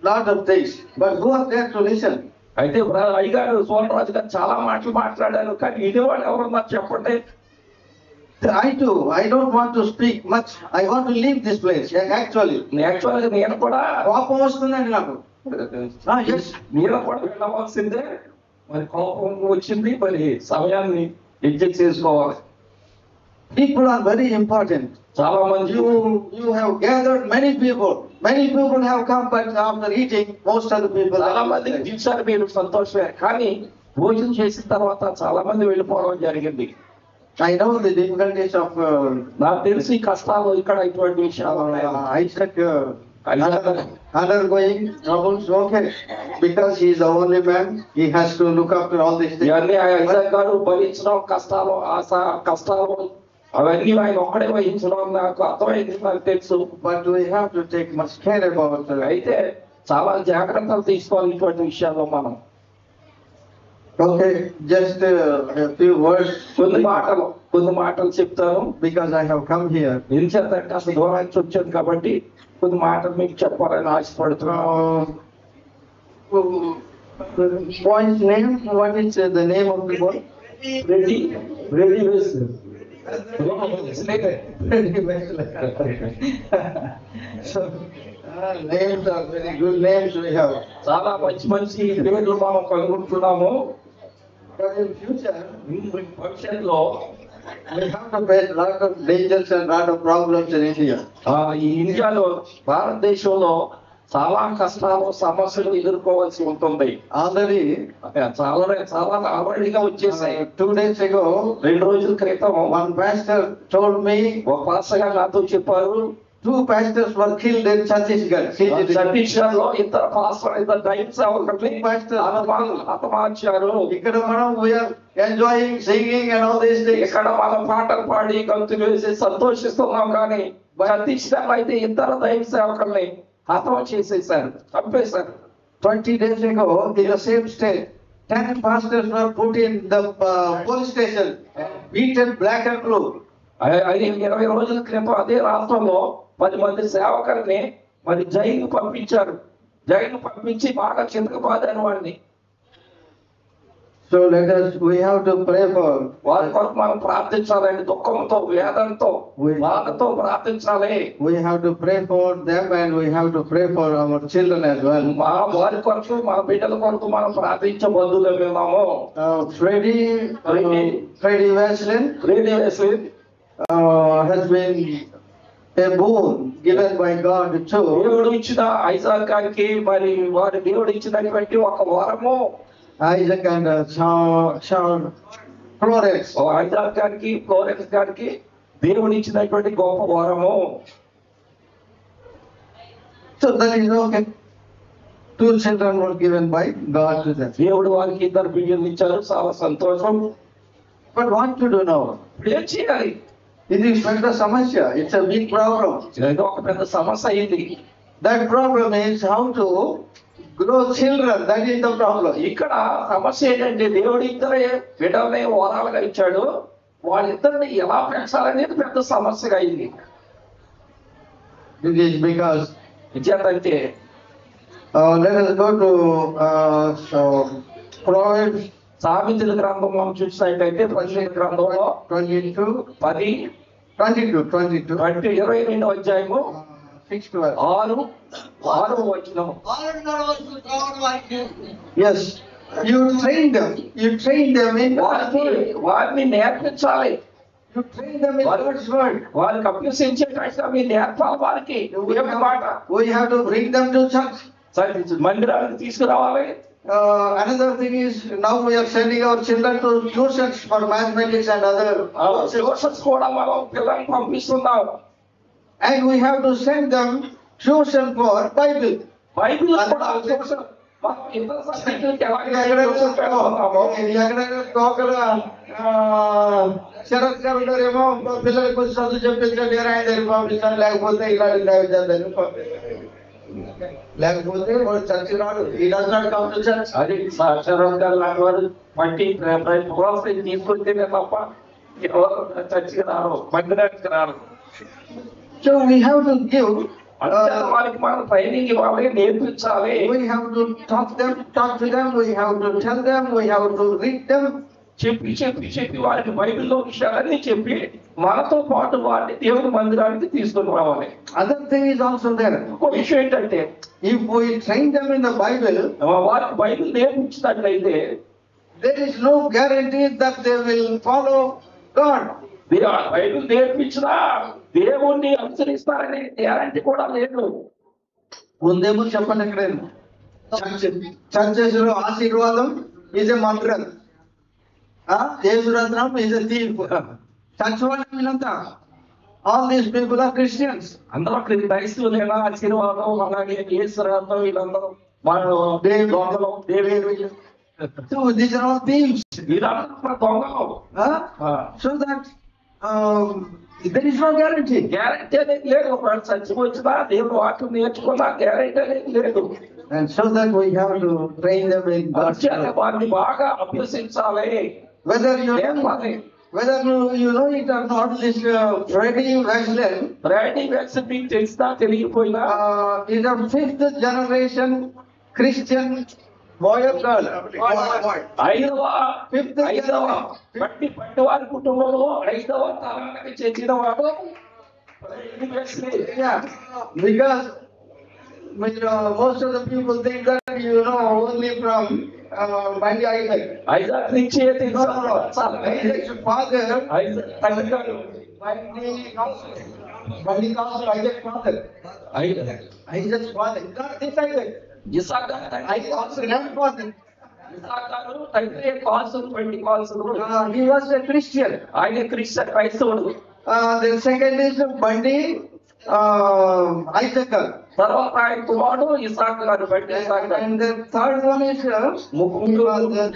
lot of things, but who are there to listen? అయితే అయ్యగారు సోమన్ రాజు గారు చాలా మాటలు మాట్లాడారు, కానీ ఇదేవాళ్ళు ఎవరున్నారు చెప్పండి. I don't want to speak much. I want to leave this place. Actually నేను కూడా కోపం వస్తుందండి నాకు. నేను కూడా వెళ్ళవలసిందే. మరి కోపం వచ్చింది, మరి సమయాన్ని అడ్జస్ట్ చేసుకోవాలి. People are very important. చాలా మంది You have gathered many people. Many people have come, but after eating, most of the people. చాలా మందిని పిలిచారు మీరు, సంతోషమే. కానీ భోజనం చేసిన తర్వాత చాలా మంది వెళ్ళిపోవడం జరిగింది. I know the difficulties of నాకు తెలిసి కష్టాలు ఇక్కడ ఇటువంటి విషయాలు ఉన్నాయి. Isaac undergoing troubles. Okay, because he is the only man, he has to look after all these things. ఇవన్నీ ఐజాక్ గారు భరించడం, కష్టాలు, కష్టాలు అవన్నీ ఆయన ఒక్కడే వహించడం నాకు అర్థమైంది, నాకు తెలుసు. But we have to take much care about అయితే చాలా జాగ్రత్తలు తీసుకోవాలి ఇటువంటి విషయాల్లో మనం. Okay, just a few words. కొన్ని మాటలు చెప్తాను. Because I have come here. నిలిచేదంటే అసలు దూరానికి వచ్చాను కాబట్టి కొన్ని మాటలు మీకు చెప్పాలని ఆశపడుతున్నాను. Boy's name, what is the name of the boy? Reddy వేసు. So, names are very good names we have. చాలా మంచి పేర్లు మనం కనుగొంటున్నాము. But in future, భవిష్యత్తులో we have to face a lot of dangers and lot of problems in India. ఈ ఇండియాలో, భారతదేశంలో చాలా కష్టాలు, సమస్యలు ఎదుర్కోవాల్సి ఉంటుంది. Already, చాలా ఆల్రెడీగా వచ్చేసాయి. 2 days ago, 2 రోజుల క్రితం one pastor told me ఒక పాస్టర్ గారు నాతో చెప్పారు, 2 pastors were killed in Chhattisgarh. Chhattisgarh లో ఇద్దరు దైవ సేవకుల్ని హతమార్చారు. ఇక్కడ మనం we are enjoying singing and all these things. ఇక్కడ మనం పాటలు పాడి గంతులు వేసి సంతోషిస్తున్నాం, కానీ ఛత్తీస్గఢ్ అయితే ఇద్దరు దైవ సేవకుల్ని హతం చేసేసారు, చంపేశారు. 20 days ago, in the same state, 10 pastors were put in the police station, beaten black and blue. 20 రోజుల క్రితం అదే రాష్ట్రంలో 10 మంది సేవకుల్ని మరి జైలు పంపించారు. జైలు పంపించి బాగా చింతకు బాధారు వాడిని. So we have to pray for. వారి కొరకు మనం ప్రార్థించాలండి. దుఃఖంతో, వేదంతో, బాధతో ప్రార్థించాలి. We have to pray for them and we have to pray for our children as well. వారి కొరకు, మన బిడ్డల కొరకు మనం ప్రార్థించే బంధువులు ఉన్నాము. Freddie Wesley has been a boon given by God too. దేవుడు ఇచ్చిన ఐజాక్ గారికి మరి వారి దేవుడు ఇచ్చినటువంటి ఒక వరము. Isaac and Sean Florence. Isaac గారికి, ఫ్లోరెన్స్ గారికి దేవుడు ఇచ్చినటువంటి గొప్ప వరము. So that is okay. 2 children were given by God to them. దేవుడు వారికి 2 బిడ్డలు ఇచ్చారు, చాలా సంతోషం. But what to do now? ఏం చేయాలి? It is not a samasya. It's a big problem. ఇది ఒక పెద్ద సమస్య అయింది. That problem is how to grow children. That is the problem. ఇక్కడ సమస్య ఏంటంటే దేవుడు ఇద్దరే బిడ్డలనే వరాలుగా ఇచ్చాడు, వాళ్ళిద్దరిని ఎలా పెంచాలనేది పెద్ద సమస్యగా అయింది. It is because ఇచ్చేదంటే let us go to Proverbs సామెతల గ్రంథం మనం చూసినట్టయితే ప్రకటన గ్రంథంలో 22 22వ అధ్యాయము 6 to 6 వచనం. Yes, you train them in వారిని నేర్పించాలి. you train them in God's word. వారికి అభ్యసించేటట్టుగా మీరు నేర్పాలి. వారికి దేవుని మాట. We have to bring them to church. మందిరానికి తీసుకురావాలి. Another thing is, now we are sending our children to tuitions for mathematics and other tuitions కూడా మనం పిల్లల్ని పంపిస్తున్నాం. and we have to send them tuition for Bible. Bible కూడా ట్యూషన్ మనం ఇతర సబ్జెక్టులకి ఎలాగైతే ట్యూషన్ పెడుతున్నామో, శరత్ గారు ఉన్నారేమో పిల్లలకి కొంచెం చదువు చెప్పించండి ఆయన పంపిస్తాను, లేకపోతే ఇలాంటి దైవజనులను పంపిస్తాను, లేకపోతే వాడు చర్చి రాడు. ఈ does not come to church. అది శరత్ గారు లాంటి వారు పట్టి ప్రోత్సహించి తీసుకుంటేనే తప్ప ఎవరు చర్చికి రారు, మందిరానికి రారు. So we have to give. వారికి మనం ట్రైనింగ్ ఇవ్వాలి, నేర్పించాలి. We have to talk to them. We have to tell them. We have to read them. చెప్పి వారికి బైబిల్లో విషయాలన్నీ చెప్పి మనతో పాటు వారిని దేవుని మందిరానికి తీసుకుని రావాలి. Other thing is also there. ఇంకో విషయం ఏంటంటే, if we train them in the Bible, వారికి బైబిల్ నేర్పించినట్లయితే there is no guarantee that they will follow God. Bible నేర్పించినా దేవుణ్ణి అనుసరిస్తారనే గ్యారంటీ కూడా లేదు. ఉందేమో చెప్పండి ఎక్కడైనా. చర్చెస్ లో ఆశీర్వాదం ఈజ్ ఎ మంత్రం, యేసురత్నం ఈజ్ ఎ తీర్పు. చర్చ్ వాళ్ళు వీళ్ళంతా all these people are Christians. అందరూ క్రైస్తవులేనా? ఆశీర్వాదం అలాగే యేసురత్నం వీళ్ళందరూ వాళ్ళు దొంగలు, దేవుడు. So these are all thieves. వీళ్ళందరూ దొంగలు. So that there is no guarantee. Guarantee అనేది లేదు. ఒకవేళ చచ్చిపోయిందా దేవుడు వాక్యం నేర్చుకున్నా గ్యారంటీ అనేది లేదు. And so that we have to train them in God's word. వారిని బాగా అభ్యసించాలి. Whether you know it or not, this Freddie Wexler మీకు తెలిసినా తెలియపోయినా is a 5th generation Christian boy or girl. ఐదవ పట్టివారి కుటుంబంలో 5వ తరానికి చెందిన వాడు. Yeah, because most of the people think that you know only from Bandi Isaac. Isaac నుంచి Isaac's father, Bandi Council, Isaac's father. Isaac's father, not this Isaac. Isaac's grandfather. He was a Christian. ఆయన క్రిస్టియన్ క్రైస్తవుడు. The second is Bandi Isaac. తర్వాత ఆయన కుమారుడు ఇసాక్ గారు. And the third one is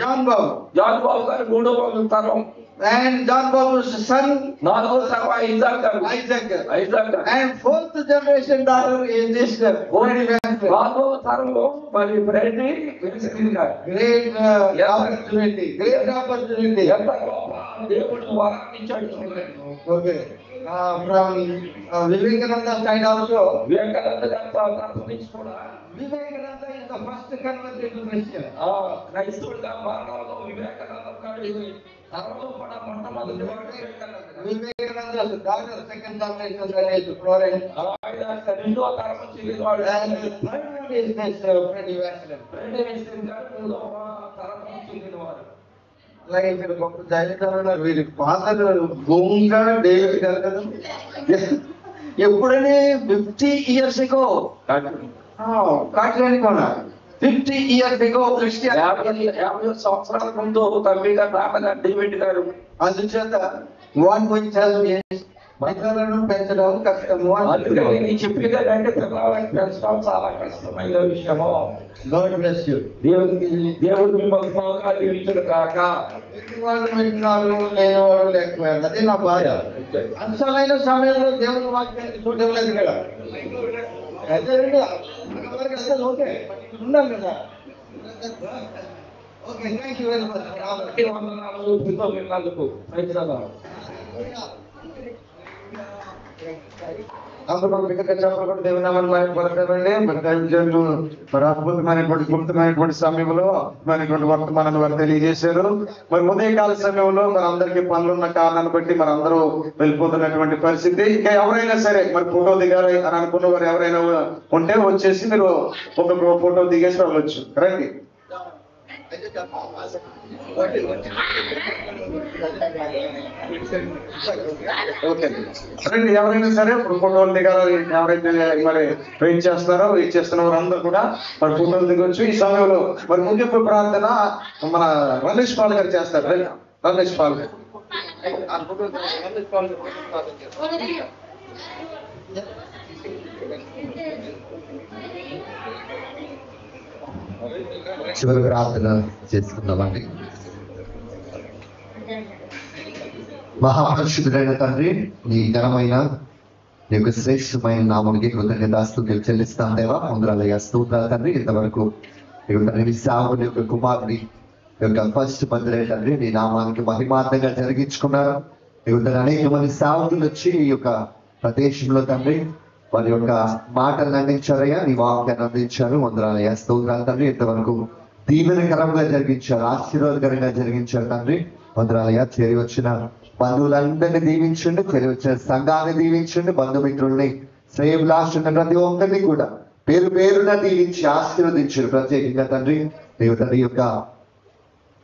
John Bob. John Babu గారు 3వ తరం. And John Bob's son 4వ తరం ఇసాక్ గారు. Isaac. And 4th generation daughter is this Freddie Wexler. 4వ తరంలో మరి ఫ్రెడీ వెక్స్లర్ గారు. Great opportunity. ఎంత గొప్ప దేవుడు వారిని ఇచ్చాడు. Okay. From Vivekananda side also. Vivekananda గారి తరఫు నుంచి కూడా Vivekananda is the first converted to Christian. క్రైస్తవుడిగా మారడంలో వివేకానంద గారి తరంలో కూడా మొట్టమొదటి వాడు Vivekananda. Vivekananda's daughter, second generation, that is Florence. ఆయన 2వ తరం చెందిన వాడు. And the third one is this Freddie Wexler. Freddie Wexler గారు 3వ తరం చెందిన వాడు. అలాగే ఇక్కడ గొప్ప జైలు వీరి ఫాదర్ భూమిగా డేవిడ్ గారు కదా. ఎప్పుడనే 50 years ago కాట్లని కొన 50 years ago క్రిస్టియన్ 50 సంవత్సరాల ముందు తండ్రి గారు నాన్నగారు డేవిడ్ గారు. అందుచేత వాట్ విల్ టెల్ మీ పిల్లలను పెంచడం కష్టము. అందుకని నేను చెప్పేది ఏంటంటే పిల్లలను పెంచడం చాలా కష్టమైన విషయము. God bless you. దేవుడు మిమ్మల్ని బాగా దీవించును కాక. వాళ్ళు వింటున్నారు, లేనివాడు లేకపోయారు. అదే నా బాధ. అసలైన సమయంలో దేవుని వాక్యాన్ని చూడలేదు కదా. అదే అసలు ఓకే ఉండాలి కదా. Okay, thank you very much. వందనాలు విన్నందుకు. అందరూ మిగతా చెప్పకుండా దేవుని నామాన్ని మహిమపరచాలండి. మరి అద్భుతమైనటువంటి గుప్తమైనటువంటి సమయంలో అద్భుతమైనటువంటి వర్తమానాన్ని వారు తెలియజేశారు. మరి ఉదయకాల సమయంలో మరి అందరికీ పనులున్న కారణాన్ని బట్టి మరి అందరూ వెళ్ళిపోతున్నటువంటి పరిస్థితి. ఇంకా ఎవరైనా సరే మరి ఫోటో దిగాలి అని అనుకున్న వారు ఎవరైనా ఉంటే వచ్చేసి మీరు ఒక ఫోటో దిగేసి వెళ్ళొచ్చు. రండి. రండి, ఎవరైనా సరే ఫోటోలు దిగాలి. ఎవరైతే మరి వెయిట్ చేస్తున్నారో వెయిట్ చేస్తున్న వారు అందరూ కూడా మరి ఫోటోలు దిగొచ్చు. ఈ సమయంలో మరి ముగింపు ప్రార్థన మన రమేష్ పాల్ గారు చేస్తారు. రమేష్ పాల్ గారు. చివరి ప్రార్థన చేసుకుందామండి. మహాపరిశుద్ధుడైన తండ్రి, నీ ఘనమైన నీ యొక్క శ్రేష్టమైన నామమునికి కృతజ్ఞతాస్తుతులు చెల్లిస్తాం దేవా. వందనాలయ్యా, స్తోత్రాలు తండ్రి. ఇంతవరకు నీ యొక్క సావుని యొక్క కుమారుని యొక్క ఫస్ట్ బర్త్డే తండ్రి నీ నామానికి మహిమార్థంగా జరిగించుకున్నారు. అనేక మంది సావులు వచ్చి ఈ యొక్క ప్రదేశంలో తండ్రి వారి యొక్క మాటలను అందించారయ్యా, నీ వాక్యాన్ని అందించారు. వందనాలయ్యా, స్తోత్రాలు తండ్రి. ఇంతవరకు దీవెనకరంగా జరిగించారు, ఆశీర్వాదకరంగా జరిగించారు తండ్రి. వందనాలయ్యా, చేరి వచ్చిన బంధువులందరినీ దీవించండి, చేరి వచ్చిన సంఘాన్ని దీవించండి, బంధుమిత్రుల్ని, శ్రేయభిలాషున్న ప్రతి ఒక్కరిని కూడా పేరు పేరున దీవించి ఆశీర్వదించండి. ప్రత్యేకంగా తండ్రి నీ యొక్క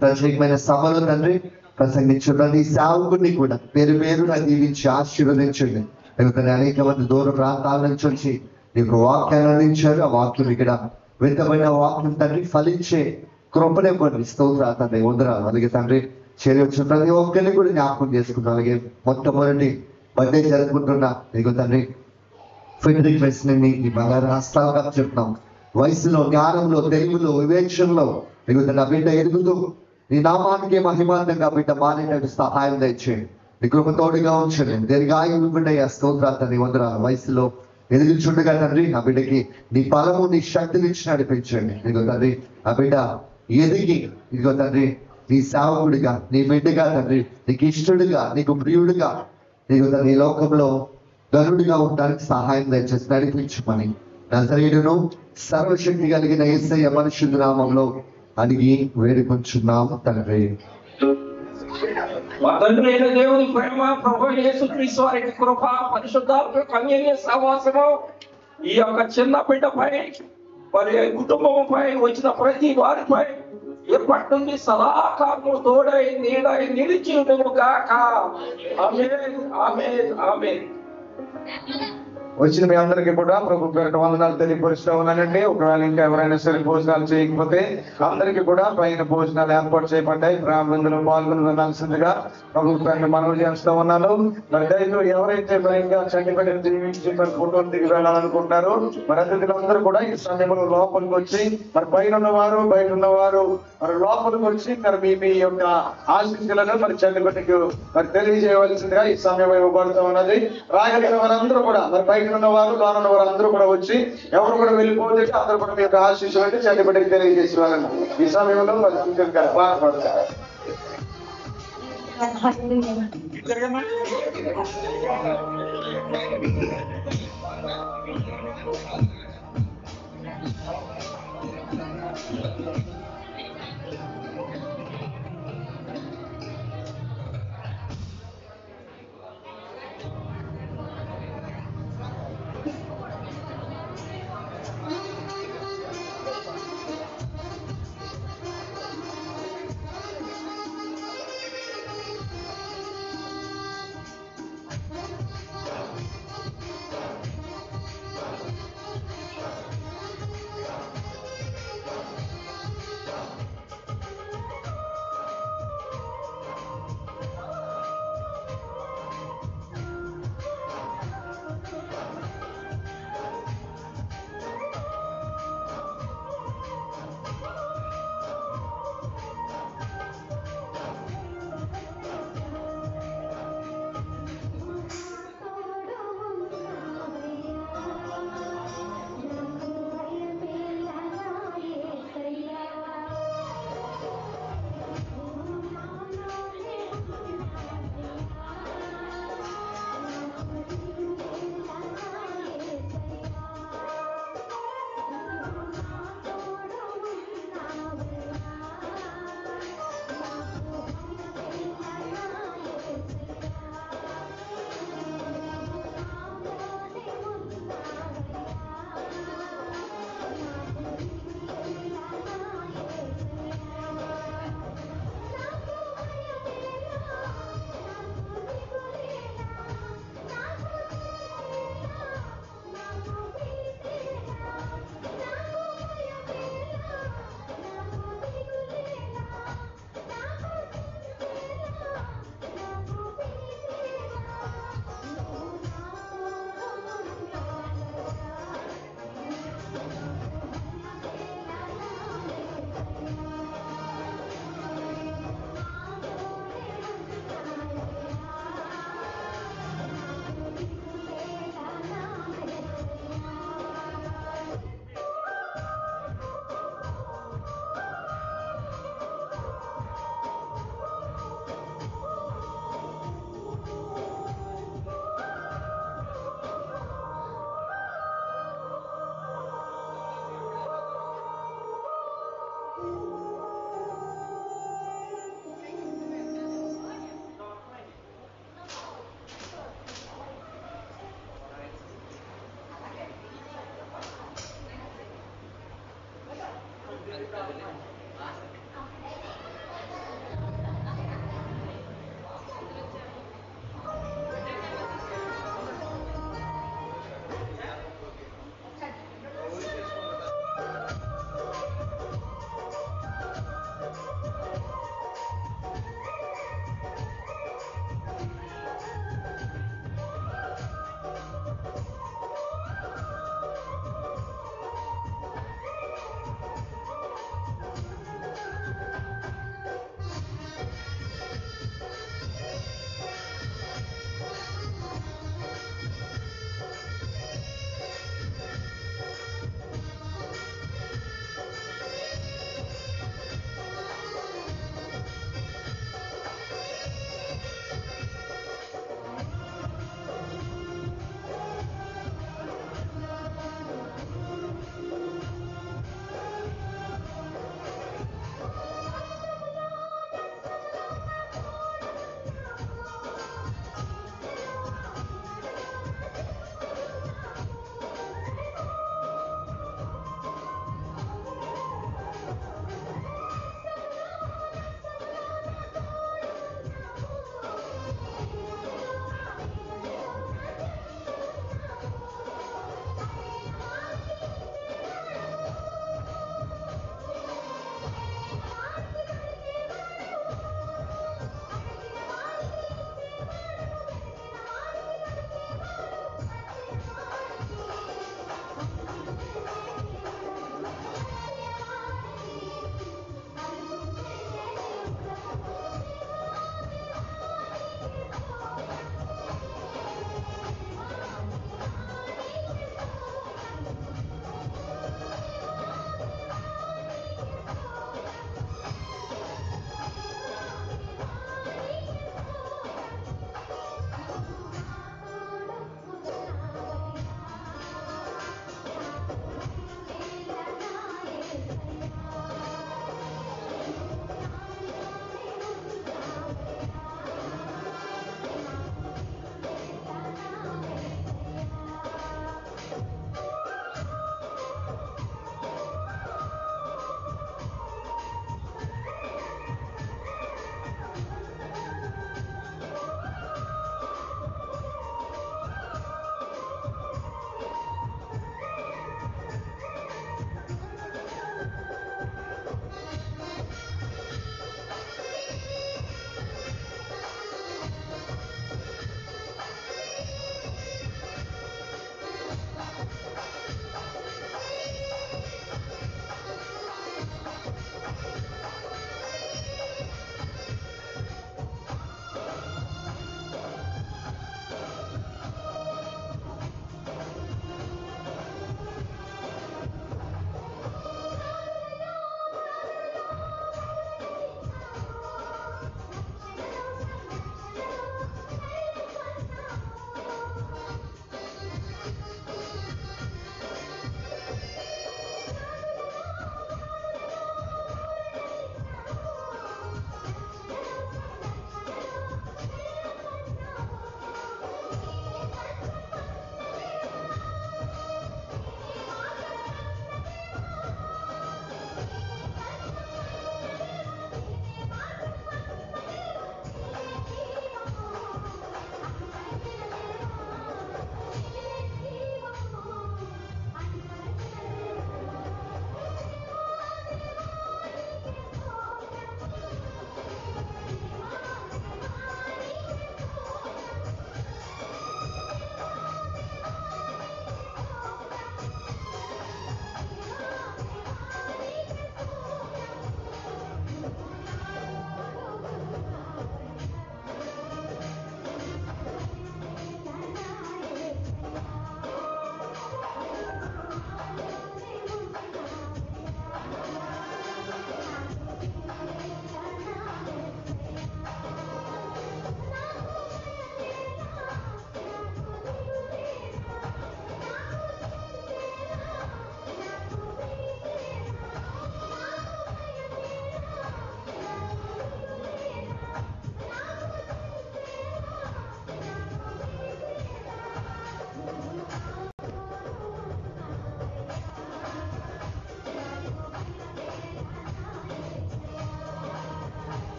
ప్రత్యేకమైన సభలో తండ్రి ప్రసంగించున్న నీ సేవకుడిని కూడా పేరు పేరున దీవించి ఆశీర్వదించండి. లేకపోతే అనేక మంది దూర ప్రాంతాల నుంచి వచ్చి నీకు వాక్యాన్ని అందించారు. ఆ వాక్యం ఇక్కడ వింతమైన వాక్యం తండ్రి ఫలించే కృపనే కొన్ని స్తోత్రాలు తండ్రి వందనాలు. అలాగే తండ్రి చేరి వచ్చిన ప్రతి ఒక్కరిని కూడా జ్ఞాపకం చేసుకుంటాం. అలాగే మొట్టమొదటి బర్త్డే జరుపుకుంటున్నా నీకు తండ్రి ఫెడరిక్ వెస్ట్ని ఈ బంగారు హస్తాలుగా చెప్తున్నాం. వయసులో, జ్ఞానంలో, తెలుగులో, వివేచనలో నీకు నా బిడ్డ ఎదుగుతూ నీ నామానికి మహిమాంతంగా బిడ్డ మానేటట్టు సహాయం తెచ్చేయండి. నీ కృప తోడుగా ఉంచండి. దీర్ఘాయువు బిడ్డ స్తోత్రాలు తండ్రి వందనాలు. వయసులో ఎదుగుచుండగా తండ్రి ఆ బిడ్డకి నీ బలము, నీ శక్తిని ఇచ్చి నడిపించండి. నీకు తండ్రి ఆ బిడ్డ ఎదిగి ఇదిగో తండ్రి నీ సేవకుడిగా, నీ బిడ్డగా తండ్రి, నీకు ఇష్టడుగా, నీకు ప్రియుడిగా, నీకు నీ లోకంలో గరుడిగా ఉండడానికి సహాయం దయచేసి నడిపించమని నజరేయుడును సర్వశక్తి కలిగిన యేసయ్య పరిశుద్ధ నామంలో అడిగి వేడుకొంచున్నాము తండ్రి. మా తండ్రి అయిన దేవుని ప్రేమ, ప్రభువైన యేసుక్రీస్తు వారి కృప, పరిశుద్ధాత్మ అన్యోన్య సహవాసము ఈ యొక్క చిన్న బిడ్డపై మరి కుటుంబంపై వచ్చిన ప్రతి వారిపై ఎప్పటి నుండి సదాకాలము తోడై నీడై నిలిచి ఉండును గాక. ఆమేన్, ఆమేన్, ఆమేన్. వచ్చిన మీ అందరికీ కూడా ప్రభు పేరిట వందనాలు తెలియపరుస్తూ ఉన్నానండి. ఒకవేళ ఇంకా ఎవరైనా సరే భోజనాలు చేయకపోతే అందరికీ కూడా పైన భోజనాలు ఏర్పాటు చేయబడ్డాయి. ప్రారంభంలో పాల్గొనాల్సిందిగా ప్రభు పేరిట మనవి చేస్తూ ఉన్నాను. మరి దయతో ఎవరైతే ఇంకా చండీపల్లి జీవించి మరి ఫోటోలు దిగి వెళ్ళాలనుకుంటున్నారో మరి అతిథులందరూ కూడా ఈ సమయంలో లోపలికి వచ్చి మరి పైన ఉన్నవారు, బయట ఉన్నవారు మరి లోపలికి వచ్చి మరి మీ యొక్క ఆశీస్సులను మరి చండీపల్లికి మరి తెలియజేయవలసిందిగా ఈ సమయం ఇవ్వబడుతూ ఉన్నది. రాగలిగిన వారందరూ కూడా మరి బయట ఉన్నవారు, లోన ఉన్నవారు అందరూ కూడా వచ్చి ఎవరు కూడా వెళ్ళిపోతే అందరూ కూడా మీ యొక్క ఆశీస్సులు అంటే చండీపల్లికి తెలియజేసేవారండి. ఈ సమయంలో మరి బాధపడతారు.